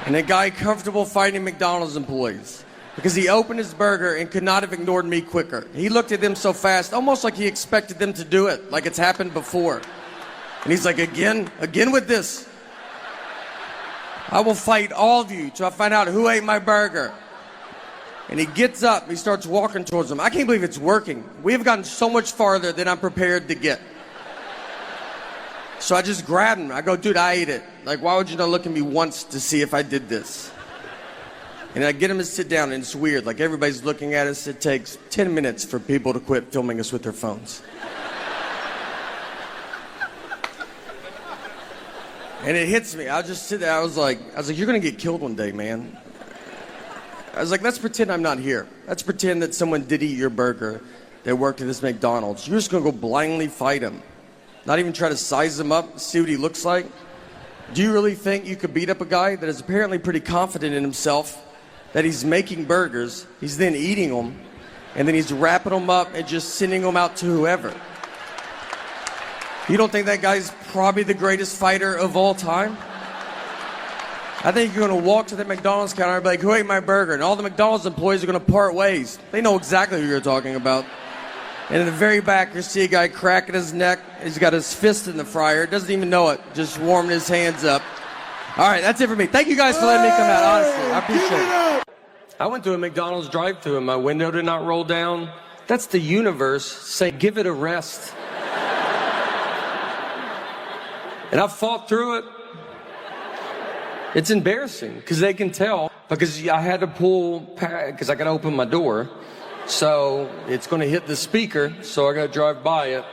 and a guy comfortable fighting McDonald's employees because he opened his burger and could not have ignored me quicker. He looked at them so fast, almost like he expected them to do it, like it's happened before. And he's like, again with this. I will fight all of you till I find out who ate my burger. And he gets up, and he starts walking towards them. I can't believe it's working. We have gotten so much farther than I'm prepared to get. So I just grabbed him. I go, dude, I ate it. Like, why would you not look at me once to see if I did this? And I get him to sit down, and it's weird. Like, everybody's looking at us. It takes 10 minutes for people to quit filming us with their phones. And it hits me. I'll just sit there. I was like, you're going to get killed one day, man. I was like, let's pretend I'm not here. Let's pretend that someone did eat your burger that worked at this McDonald's. You're just going to go blindly fight him. Not even try to size him up, see what he looks like. Do you really think you could beat up a guy that is apparently pretty confident in himself, that he's making burgers, he's then eating them, and then he's wrapping them up and just sending them out to whoever? You don't think that guy's probably the greatest fighter of all time? I think you're going to walk to the McDonald's counter and be like, who ate my burger? And all the McDonald's employees are going to part ways. They know exactly who you're talking about. And in the very back, you see a guy cracking his neck. He's got his fist in the fryer. Doesn't even know it. Just warming his hands up. All right, that's it for me. Thank you guys for letting me come out, honestly. I appreciate it. I went to a McDonald's drive-thru and my window did not roll down. That's the universe saying, give it a rest. And I fought through it. It's embarrassing because they can tell, because I had to pull, because I got to open my door. So it's going to hit the speaker, so I got to drive by it.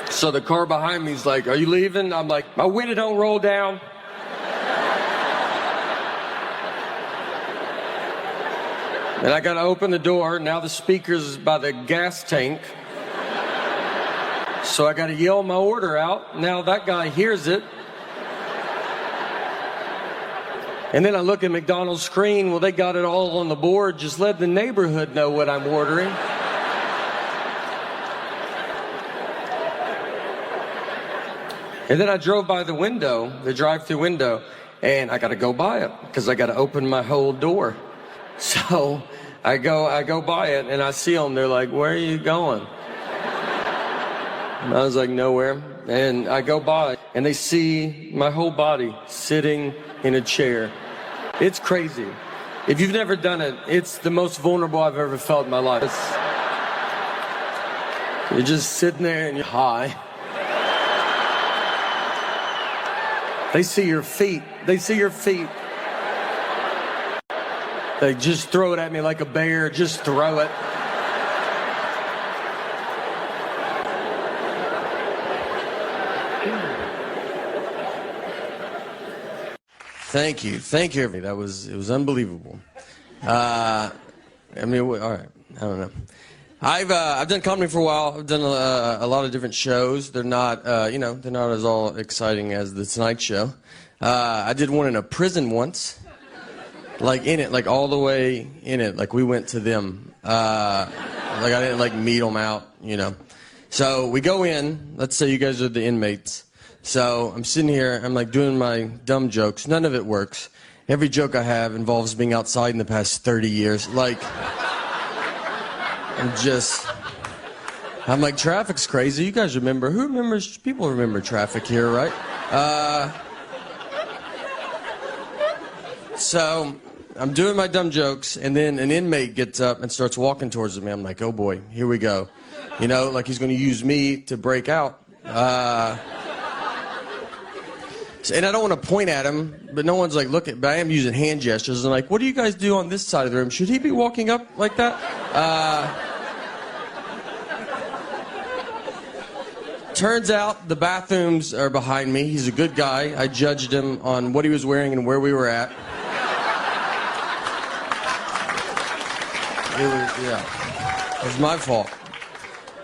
So the car behind me is like, are you leaving? I'm like, my window don't roll down. And I got to open the door. Now the speaker's by the gas tank. So I got to yell my order out. Now that guy hears it. And then I look at McDonald's screen. Well, they got it all on the board. Just let the neighborhood know what I'm ordering. And then I drove by the window, the drive-through window, and I got to go by it because I got to open my whole door. So I go by it, and I see them. They're like, "Where are you going?" And I was like, "Nowhere." And I go by, and they see my whole body sitting in a chair. It's crazy. If you've never done it, it's the most vulnerable I've ever felt in my life. You're just sitting there and you're high. They see your feet. They see your feet. They just throw it at me like a bear. Just throw it. Thank you. Thank you, everybody. It was unbelievable. I mean, all right. I don't know. I've done comedy for a while. I've done a lot of different shows. They're not, they're not as all exciting as the Tonight Show. I did one in a prison once, like in it, like all the way in it. Like we went to them. Like I didn't like meet them out, you know. So we go in. Let's say you guys are the inmates. So I'm sitting here. I'm like doing my dumb jokes. None of it works. Every joke I have involves being outside in the past 30 years. Like. I'm like, traffic's crazy. You guys remember? Who remembers? People remember traffic here, right? So I'm doing my dumb jokes, and then an inmate gets up and starts walking towards me. I'm like, oh boy, here we go. You know, like he's going to use me to break out. And I don't want to point at him, but no one's like looking. But I am using hand gestures. And like, what do you guys do on this side of the room? Should he be walking up like that? Turns out the bathrooms are behind me. He's a good guy. I judged him on what he was wearing and where we were at. It was my fault.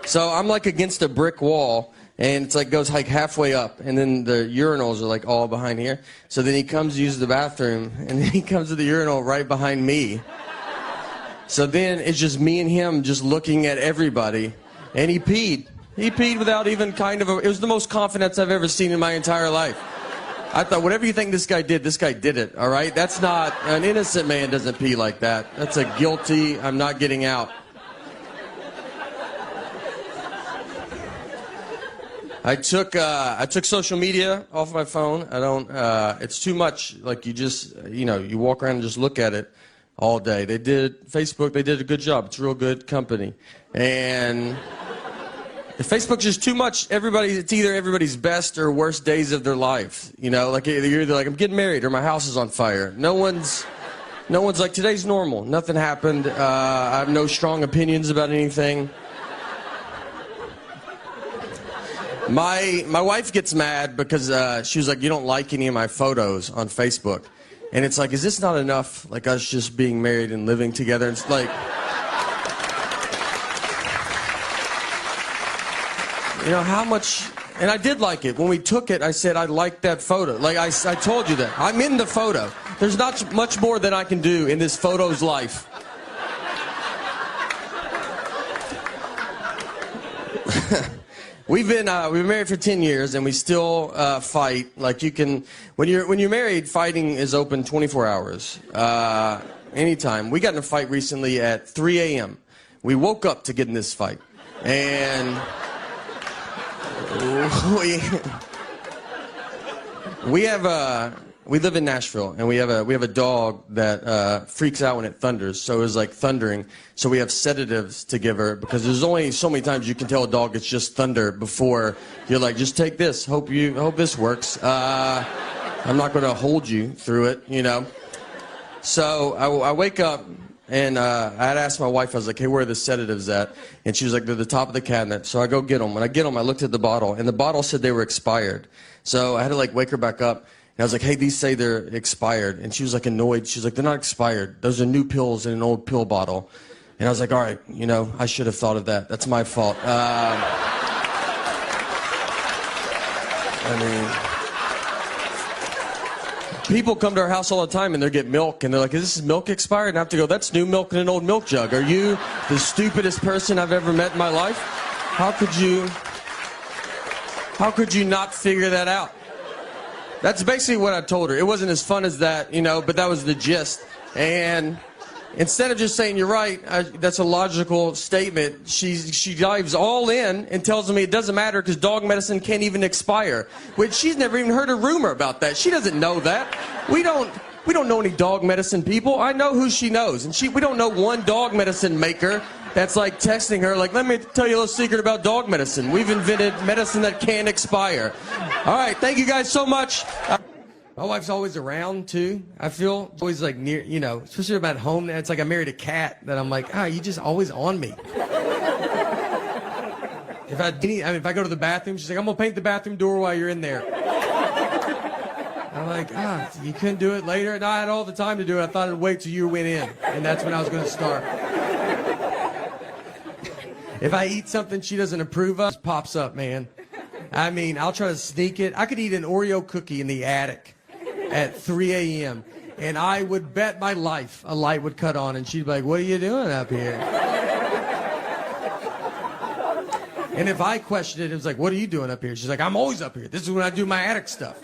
So I'm like against a brick wall. And it's like goes like halfway up, and then the urinals are like all behind here. So then he comes to use the bathroom, and then he comes to the urinal right behind me. So then it's just me and him just looking at everybody, and he peed. He peed without even kind of it was the most confidence I've ever seen in my entire life. I thought, whatever you think this guy did it, all right? That's not, an innocent man doesn't pee like that. That's a guilty, I'm not getting out. I took social media off my phone. I don't, it's too much. Like you just, you walk around and just look at it all day. Facebook, they did a good job. It's a real good company. And if Facebook's just too much, it's either everybody's best or worst days of their life. You know, like you're either like, I'm getting married or my house is on fire. No one's like, today's normal. Nothing happened. I have no strong opinions about anything. My wife gets mad because she was like, you don't like any of my photos on Facebook. And it's like, is this not enough? Like us just being married and living together? It's like, you know, how much, and I did like it. When we took it, I said, I liked that photo. Like I told you that. I'm in the photo. There's not much more than I can do in this photo's life. We've been married for 10 years, and we still fight. Like you can, when you're married, fighting is open 24 hours, anytime. We got in a fight recently at 3 a.m. We woke up to get in this fight, and we live in Nashville, and we have a dog that freaks out when it thunders. So it was like thundering. So we have sedatives to give her because there's only so many times you can tell a dog it's just thunder before you're like, just take this. Hope this works. I'm not going to hold you through it, you know. So I wake up, and I had asked my wife. I was like, hey, where are the sedatives at? And she was like, they're at the top of the cabinet. So I go get them. When I get them, I looked at the bottle, and the bottle said they were expired. So I had to like wake her back up. And I was like, hey, these say they're expired. And she was like annoyed. She was like, they're not expired. Those are new pills in an old pill bottle. And I was like, all right, I should have thought of that. That's my fault. People come to our house all the time and they get milk and they're like, is this milk expired? And I have to go, that's new milk in an old milk jug. Are you the stupidest person I've ever met in my life? How could you? How could you not figure that out? That's basically what I told her. It wasn't as fun as that, you know, but that was the gist. And instead of just saying, you're right, that's a logical statement, she dives all in and tells me it doesn't matter because dog medicine can't even expire. Which she's never even heard a rumor about that. She doesn't know that. We don't know any dog medicine people. I know who she knows. And we don't know one dog medicine maker that's like texting her like, let me tell you a little secret about dog medicine. We've invented medicine that can't expire. All right, thank you guys so much. My wife's always around too. I feel always like near, you know, especially about home. It's like I married a cat that I'm like, you just always on me. If I go to the bathroom, she's like, I'm gonna paint the bathroom door while you're in there. I'm like, you couldn't do it later? And I had all the time to do it. I thought I'd wait till you went in, and that's when I was gonna start. If I eat something she doesn't approve of, it pops up, man. I mean, I'll try to sneak it. I could eat an Oreo cookie in the attic at 3 a.m. and I would bet my life a light would cut on and she'd be like, what are you doing up here? And if I questioned it, it was like, what are you doing up here? She's like, I'm always up here. This is when I do my attic stuff.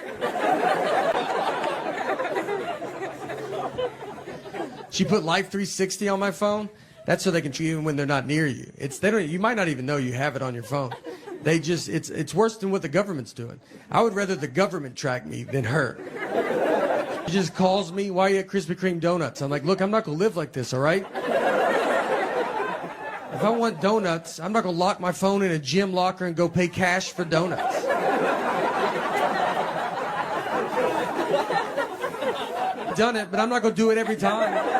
She put Life 360 on my phone. That's so they can treat you when they're not near you. You might not even know you have it on your phone. It's worse than what the government's doing. I would rather the government track me than her. She just calls me, why are you at Krispy Kreme donuts? I'm like, look, I'm not gonna live like this, all right? If I want donuts, I'm not gonna lock my phone in a gym locker and go pay cash for donuts. I've done it, but I'm not gonna do it every time.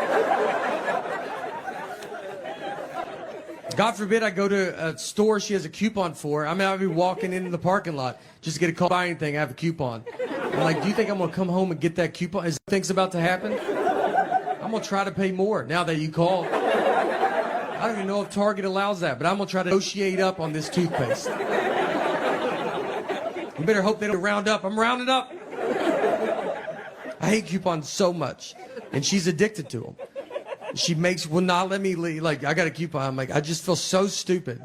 God forbid I go to a store she has a coupon for. I mean, I'll be walking into the parking lot just to get a call, buy anything, I have a coupon. I'm like, do you think I'm going to come home and get that coupon? Is things about to happen? I'm going to try to pay more now that you called. I don't even know if Target allows that, but I'm going to try to negotiate up on this toothpaste. You better hope they don't round up. I'm rounding up. I hate coupons so much, and she's addicted to them. She will not let me leave. Like, I got a coupon. I'm like, I just feel so stupid.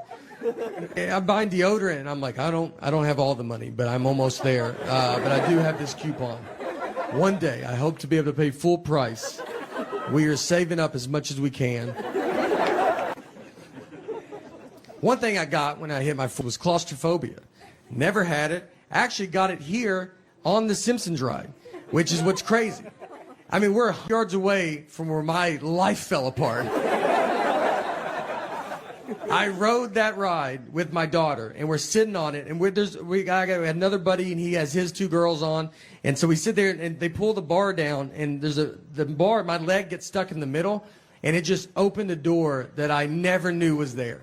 I'm buying deodorant, and I'm like, I don't have all the money, but I'm almost there. But I do have this coupon. One day, I hope to be able to pay full price. We are saving up as much as we can. One thing I got when I hit my foot was claustrophobia. Never had it. Actually got it here on the Simpsons ride, which is what's crazy. I mean, we're yards away from where my life fell apart. I rode that ride with my daughter, and we're sitting on it, and we had another buddy, and he has his two girls on, and so we sit there, and they pull the bar down, and the bar, my leg gets stuck in the middle, and it just opened a door that I never knew was there.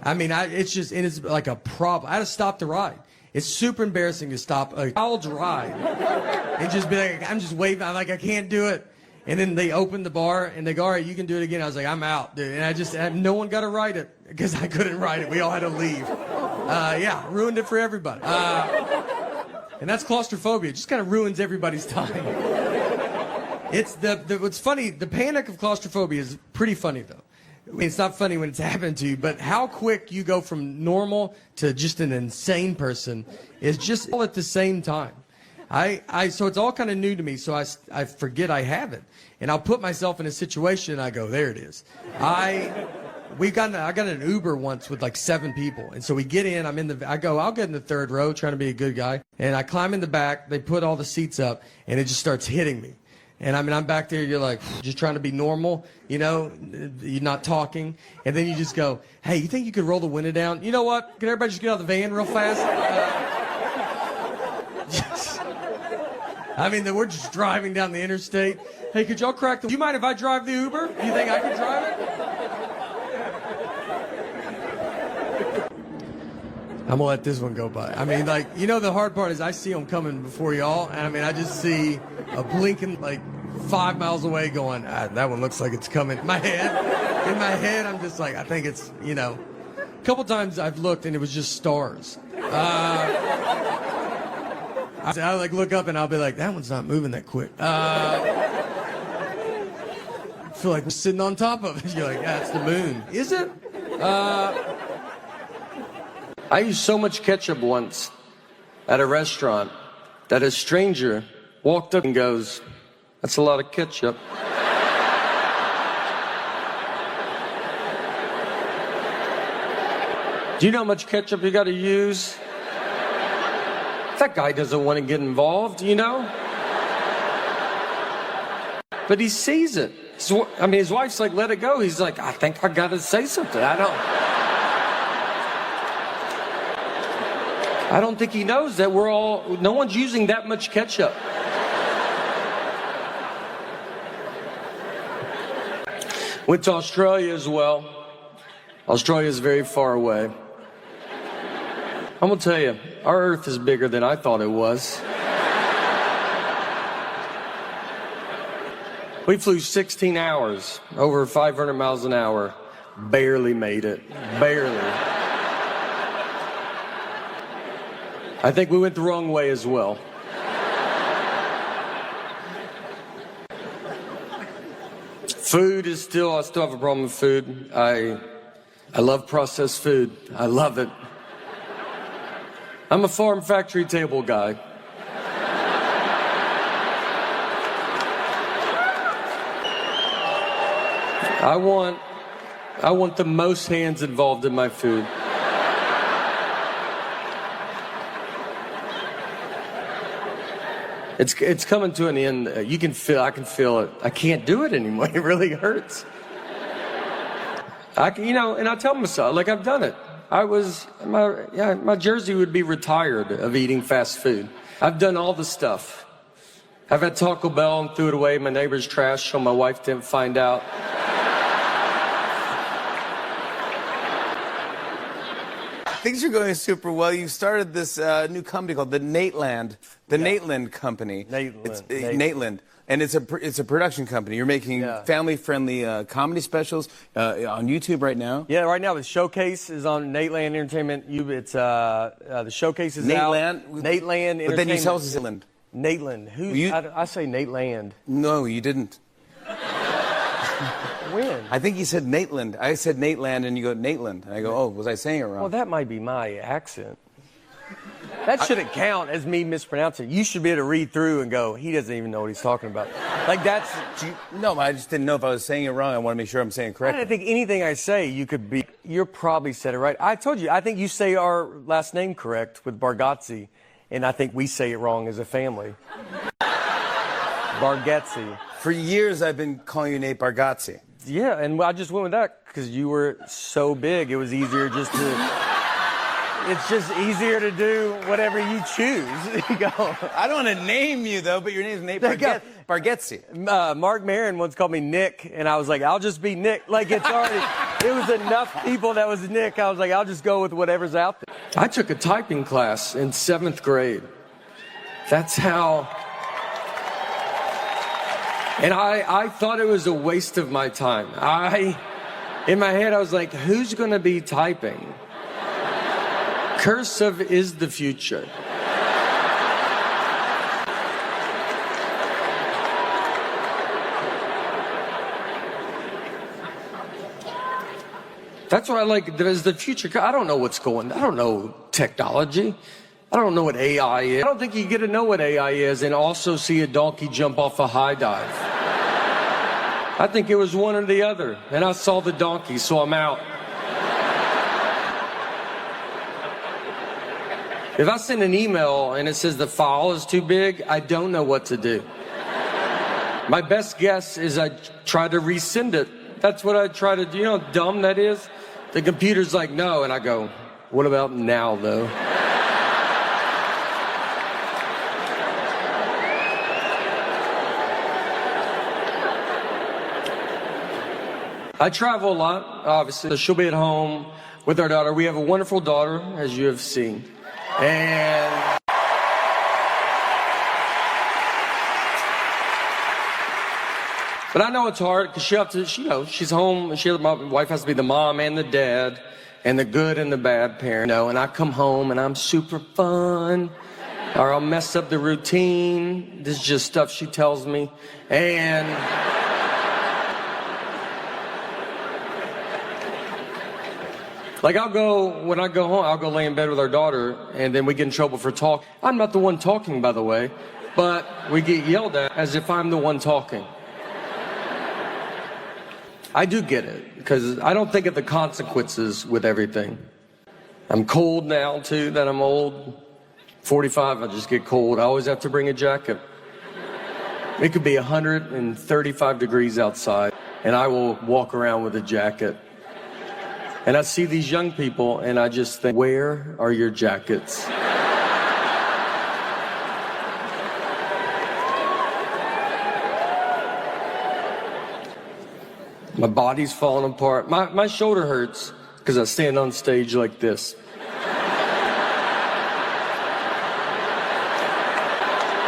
I mean, it's like a problem. I had to stop the ride. It's super embarrassing to stop a child's ride and just be like, I'm just waving. I'm like, I can't do it. And then they opened the bar and they go, all right, you can do it again. I was like, I'm out, dude. And no one got to ride it because I couldn't ride it. We all had to leave. Yeah, ruined it for everybody. And that's claustrophobia. It just kind of ruins everybody's time. What's funny, the panic of claustrophobia is pretty funny, though. I mean, it's not funny when it's happened to you, but how quick you go from normal to just an insane person is just all at the same time. So it's all kind of new to me, so I forget I have it. And I'll put myself in a situation and I go, there it is. I got an Uber once with like 7 people. And so we get in, I'll get in the third row trying to be a good guy. And I climb in the back, they put all the seats up and it just starts hitting me. And I mean, I'm back there, you're like, just trying to be normal, you know, you're not talking. And then you just go, hey, you think you could roll the window down? You know what? Can everybody just get out of the van real fast? I mean, we're just driving down the interstate. Hey, could y'all crack do you mind if I drive the Uber? Do you think I could drive it? I'm gonna let this one go by. I mean, like, you know, the hard part is I see them coming before y'all, and I mean, I just see a blinking, like, 5 miles away going, that one looks like it's coming. In my head, I'm just like, I think it's, you know. A couple times I've looked, and it was just stars. I like look up, and I'll be like, that one's not moving that quick. I feel like we're sitting on top of it. You're like, that's the moon. Is it? I used so much ketchup once at a restaurant that a stranger walked up and goes, "That's a lot of ketchup." Do you know how much ketchup you got to use? That guy doesn't want to get involved, you know? But he sees it. His wife's like, "Let it go." He's like, "I think I got to say something. I don't think he knows that no one's using that much ketchup. Went to Australia as well. Australia is very far away. I'm gonna tell you, our Earth is bigger than I thought it was. We flew 16 hours, over 500 miles an hour. Barely made it. Barely. I think we went the wrong way as well. Food is I still have a problem with food. I love processed food. I love it. I'm a farm factory table guy. I want the most hands involved in my food. It's coming to an end. I can feel it. I can't do it anymore. It really hurts. And I tell myself, like, I've done it. My jersey would be retired of eating fast food. I've done all the stuff. I've had Taco Bell and threw it away in my neighbor's trash so my wife didn't find out. Things are going super well. You started this new company called the Nateland, Nateland Company. Nateland. And it's a production company. You're making family-friendly comedy specials on YouTube right now. Yeah, right now the showcase is on Nateland Entertainment. The showcase is out. Nateland Entertainment. But then you tell us it's Nateland. Nateland. I say Nateland. No, you didn't. When? I think you said Nateland. I said Nateland, and you go Nateland. And I go, oh, was I saying it wrong? Well, that might be my accent. That shouldn't count as me mispronouncing. You should be able to read through and go, he doesn't even know what he's talking about. Like, that's... No, I just didn't know if I was saying it wrong. I want to make sure I'm saying it correctly. I don't think anything I say you're probably said it right. I told you, I think you say our last name correct with Bargatze, and I think we say it wrong as a family. Bargatze. For years, I've been calling you Nate Bargatze. Yeah, and I just went with that because you were so big, it was easier just to... It's just easier to do whatever you choose. You go. I don't want to name you, though, but your name's Nate Bargatze. Mark Maron once called me Nick, and I was like, I'll just be Nick. Like, it was enough people that was Nick. I was like, I'll just go with whatever's out there. I took a typing class in 7th grade. That's how... And I thought it was a waste of my time. In my head, I was like, who's going to be typing? Cursive is the future. That's what I like, is the future. I don't know what's going on. I don't know technology. I don't know what AI is. I don't think you get to know what AI is and also see a donkey jump off a high dive. I think it was one or the other. And I saw the donkey, so I'm out. If I send an email and it says the file is too big, I don't know what to do. My best guess is I try to resend it. That's what I try to do. You know how dumb that is? The computer's like, no. And I go, what about now, though? I travel a lot, obviously. She'll be at home with our daughter. We have a wonderful daughter, as you have seen. And but I know it's hard because she's home and my wife has to be the mom and the dad and the good and the bad parent, and I come home and I'm super fun or I'll mess up the routine. This is just stuff she tells me. And Like when I go home, I'll go lay in bed with our daughter, and then we get in trouble for talk. I'm not the one talking, by the way, but we get yelled at as if I'm the one talking. I do get it, because I don't think of the consequences with everything. I'm cold now, too, that I'm old. 45, I just get cold. I always have to bring a jacket. It could be 135 degrees outside, and I will walk around with a jacket. And I see these young people, and I just think, where are your jackets? My body's falling apart. My shoulder hurts because I stand on stage like this.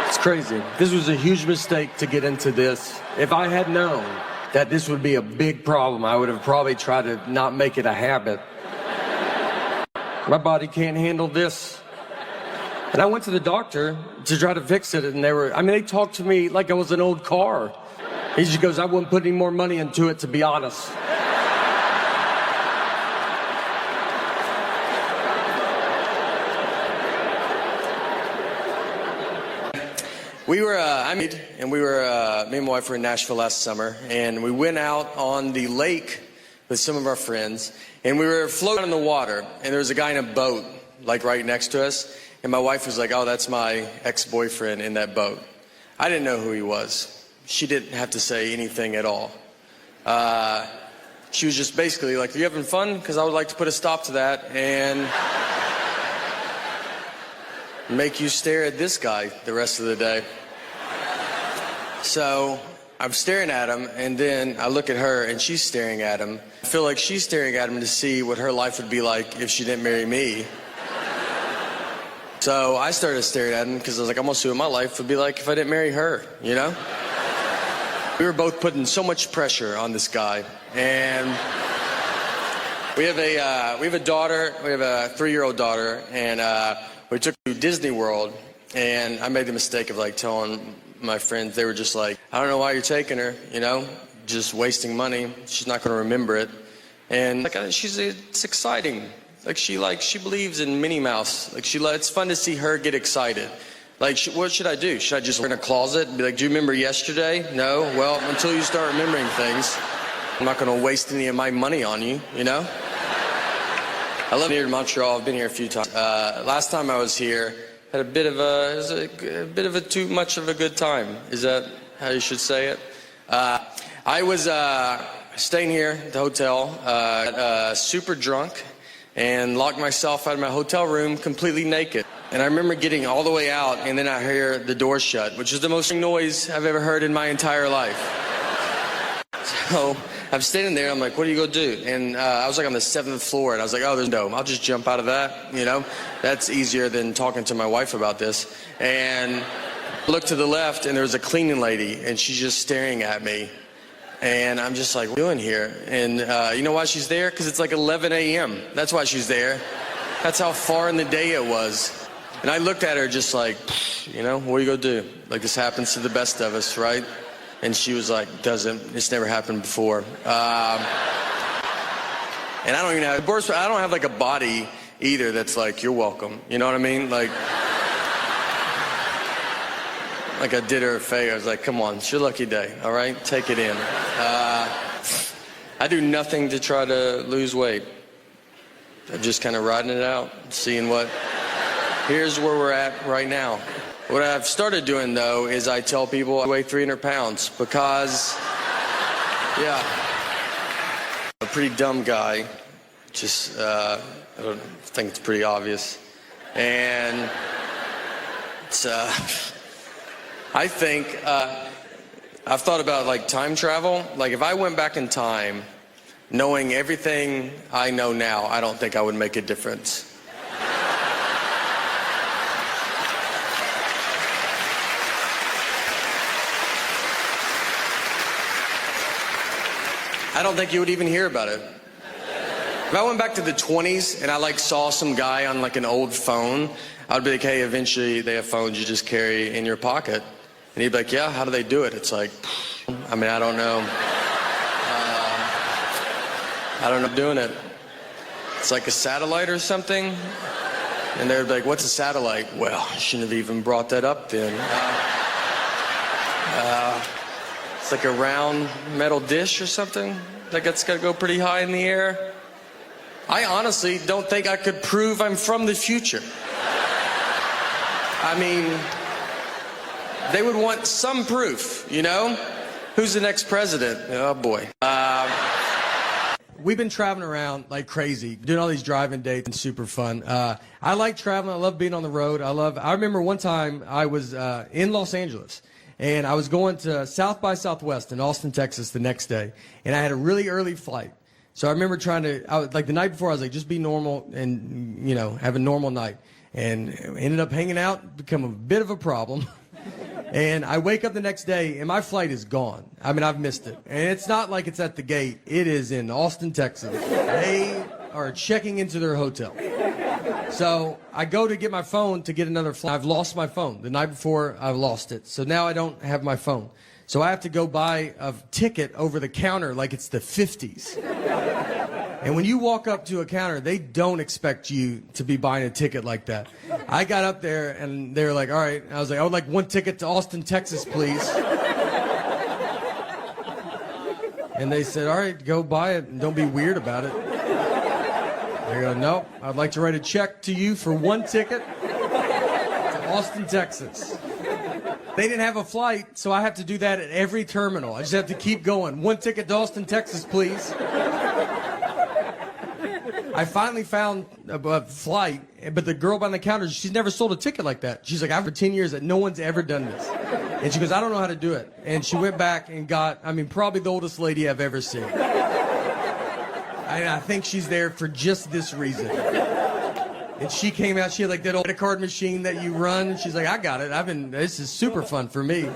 It's crazy. This was a huge mistake to get into this. If I had known that this would be a big problem, I would have probably tried to not make it a habit. My body can't handle this. And I went to the doctor to try to fix it, and they talked to me like I was an old car. He just goes, I wouldn't put any more money into it, to be honest. Me and my wife were in Nashville last summer, and we went out on the lake with some of our friends, and we were floating in the water, and there was a guy in a boat, like right next to us, and my wife was like, oh, that's my ex-boyfriend in that boat. I didn't know who he was. She didn't have to say anything at all. She was just basically like, are you having fun? Because I would like to put a stop to that and make you stare at this guy the rest of the day. So I'm staring at him, and then I look at her, and she's staring at him. I feel like she's staring at him to see what her life would be like if she didn't marry me. So I started staring at him because I was like, I want to see what my life would be like if I didn't marry her, you know? We were both putting so much pressure on this guy, and we have a daughter. We have a 3-year-old daughter, and we took her to Disney World, and I made the mistake of like telling my friends. They were just like, I don't know why you're taking her, you know, just wasting money. She's not going to remember it, and like it's exciting. Like she believes in Minnie Mouse. Like it's fun to see her get excited. Like, what should I do? Should I just in a closet and be like, do you remember yesterday? No? Well, until you start remembering things, I'm not going to waste any of my money on you, you know? I love here in Montreal. I've been here a few times. Last time I was here, had a bit of a too much of a good time. Is that how you should say it? I was staying here at the hotel, super drunk, and locked myself out of my hotel room completely naked. And I remember getting all the way out, and then I hear the door shut, which is the most noise I've ever heard in my entire life. So I'm standing there, I'm like, what are you going to do? And I was like on the 7th floor, and I was like, oh, there's no, I'll just jump out of that, you know? That's easier than talking to my wife about this. And I looked to the left, and there was a cleaning lady, and she's just staring at me. And I'm just like, what are you doing here? And you know why she's there? Because it's like 11 a.m. That's why she's there. That's how far in the day it was. And I looked at her just like, you know, what are you going to do? Like, this happens to the best of us, right? And she was like, it's never happened before. And I don't even have, I don't have like a body either that's like, you're welcome. You know what I mean? Like I did her a favor. I was like, come on, it's your lucky day, all right? Take it in. I do nothing to try to lose weight. I'm just kind of riding it out, seeing here's where we're at right now. What I've started doing, though, is I tell people I weigh 300 pounds because, yeah, I'm a pretty dumb guy. Just, I don't think it's pretty obvious. And it's, I think, I've thought about, like, time travel. Like, if I went back in time, knowing everything I know now, I don't think I would make a difference. I don't think you would even hear about it. If I went back to the 20s and I like saw some guy on like an old phone, I'd be like, hey, eventually they have phones you just carry in your pocket. And he'd be like, yeah, how do they do it? It's like, I mean, I don't know. I don't know doing it. it's like a satellite or something. And they're like, what's a satellite? Well, I shouldn't have even brought that up then. It's like a round metal dish or something. Like it's got to go pretty high in the air. I honestly don't think I could prove I'm from the future. I mean, they would want some proof, you know? Who's the next president? Oh, boy. We've been traveling around like crazy, doing all these driving dates and super fun. I like traveling. I love being on the road. I remember one time I was in Los Angeles, and I was going to South by Southwest in Austin, Texas the next day, and I had a really early flight. So I remember like the night before, I was like, just be normal and, you know, have a normal night. And ended up hanging out, become a bit of a problem. And I wake up the next day, and my flight is gone. I mean, I've missed it. And it's not like it's at the gate. It is in Austin, Texas. They are checking into their hotel. So I go to get my phone to get another flight. I've lost my phone. The night before, I lost it. So now I don't have my phone. So I have to go buy a ticket over the counter like it's the 50s. And when you walk up to a counter, they don't expect you to be buying a ticket like that. I got up there, and they were like, all right. I was like, I would like one ticket to Austin, Texas, please. And they said, all right, go buy it, and don't be weird about it. I go, nope, I'd like to write a check to you for one ticket to Austin, Texas. They didn't have a flight, so I have to do that at every terminal. I just have to keep going. One ticket to Austin, Texas, please. I finally found a flight, but the girl behind the counter, she's never sold a ticket like that. She's like, I've for 10 years that no one's ever done this. And she goes, I don't know how to do it. And she went back and got, I mean, probably the oldest lady I've ever seen. I think she's there for just this reason. And she came out, she had like that old credit card machine that you run. She's like, I got it. This is super fun for me.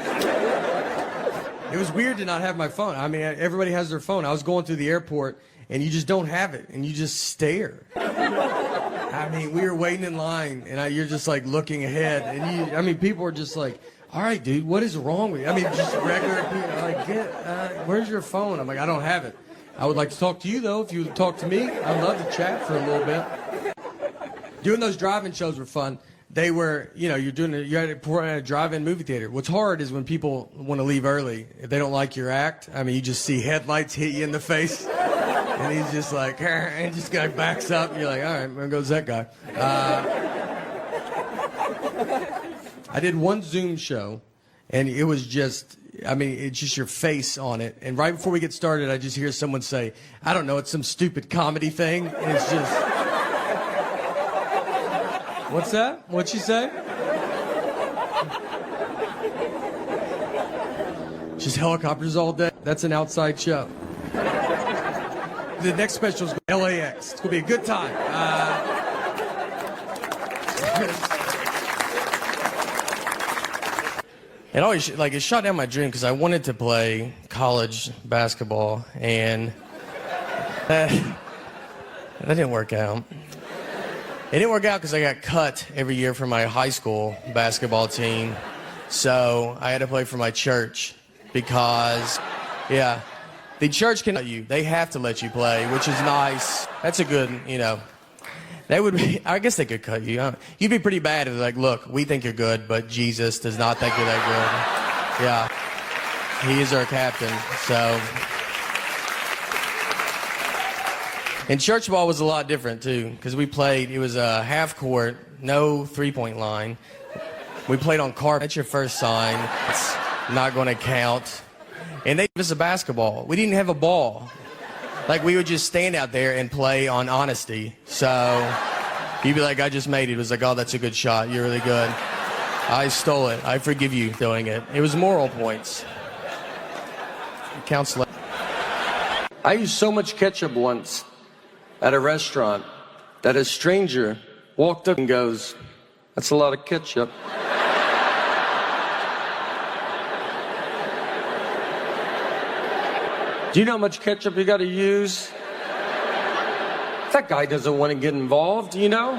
It was weird to not have my phone. I mean, everybody has their phone. I was going through the airport, and you just don't have it, and you just stare. I mean, we were waiting in line, and you're just like looking ahead, and people are just like, all right, dude, what is wrong with you? I mean, just regular people, like, where's your phone? I'm like, I don't have it. I would like to talk to you, though. If you would talk to me, I'd love to chat for a little bit. Doing those drive-in shows were fun. They were, you know, you're at a drive-in movie theater. What's hard is when people want to leave early. If they don't like your act, I mean, you just see headlights hit you in the face. And he's just like, and just guy backs up. And you're like, all right, there goes that guy. I did one Zoom show, and it was just, I mean, it's just your face on it. And right before we get started, I just hear someone say, I don't know, it's some stupid comedy thing. And it's just, what's that? What'd she say? Just helicopters all day. That's an outside show. The next special is LAX. It's going to be a good time. It always, like, it shot down my dream because I wanted to play college basketball, and that didn't work out. It didn't work out because I got cut every year from my high school basketball team, so I had to play for my church because, yeah, the church can let you. They have to let you play, which is nice. That's a good, you know. That would be, I guess they could cut you. You'd be pretty bad if they're like, look, we think you're good, but Jesus does not think you're that good. Yeah. He is our captain, so. And church ball was a lot different, too, because we played, it was a half court, no three-point line. We played on carpet. That's your first sign. It's not going to count. And they gave us a basketball. We didn't have a ball. Like, we would just stand out there and play on honesty. So you'd be like, I just made it. It was like, oh, that's a good shot. You're really good. I stole it. I forgive you doing it. It was moral points. It counts less. I used so much ketchup once at a restaurant that a stranger walked up and goes, that's a lot of ketchup. Do you know how much ketchup you got to use? That guy doesn't want to get involved, you know?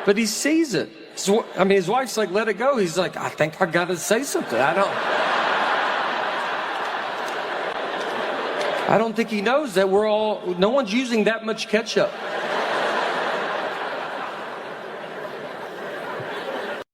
But he sees it. So, I mean, his wife's like, let it go. He's like, I think I got to say something. I don't. I don't think he knows that no one's using that much ketchup.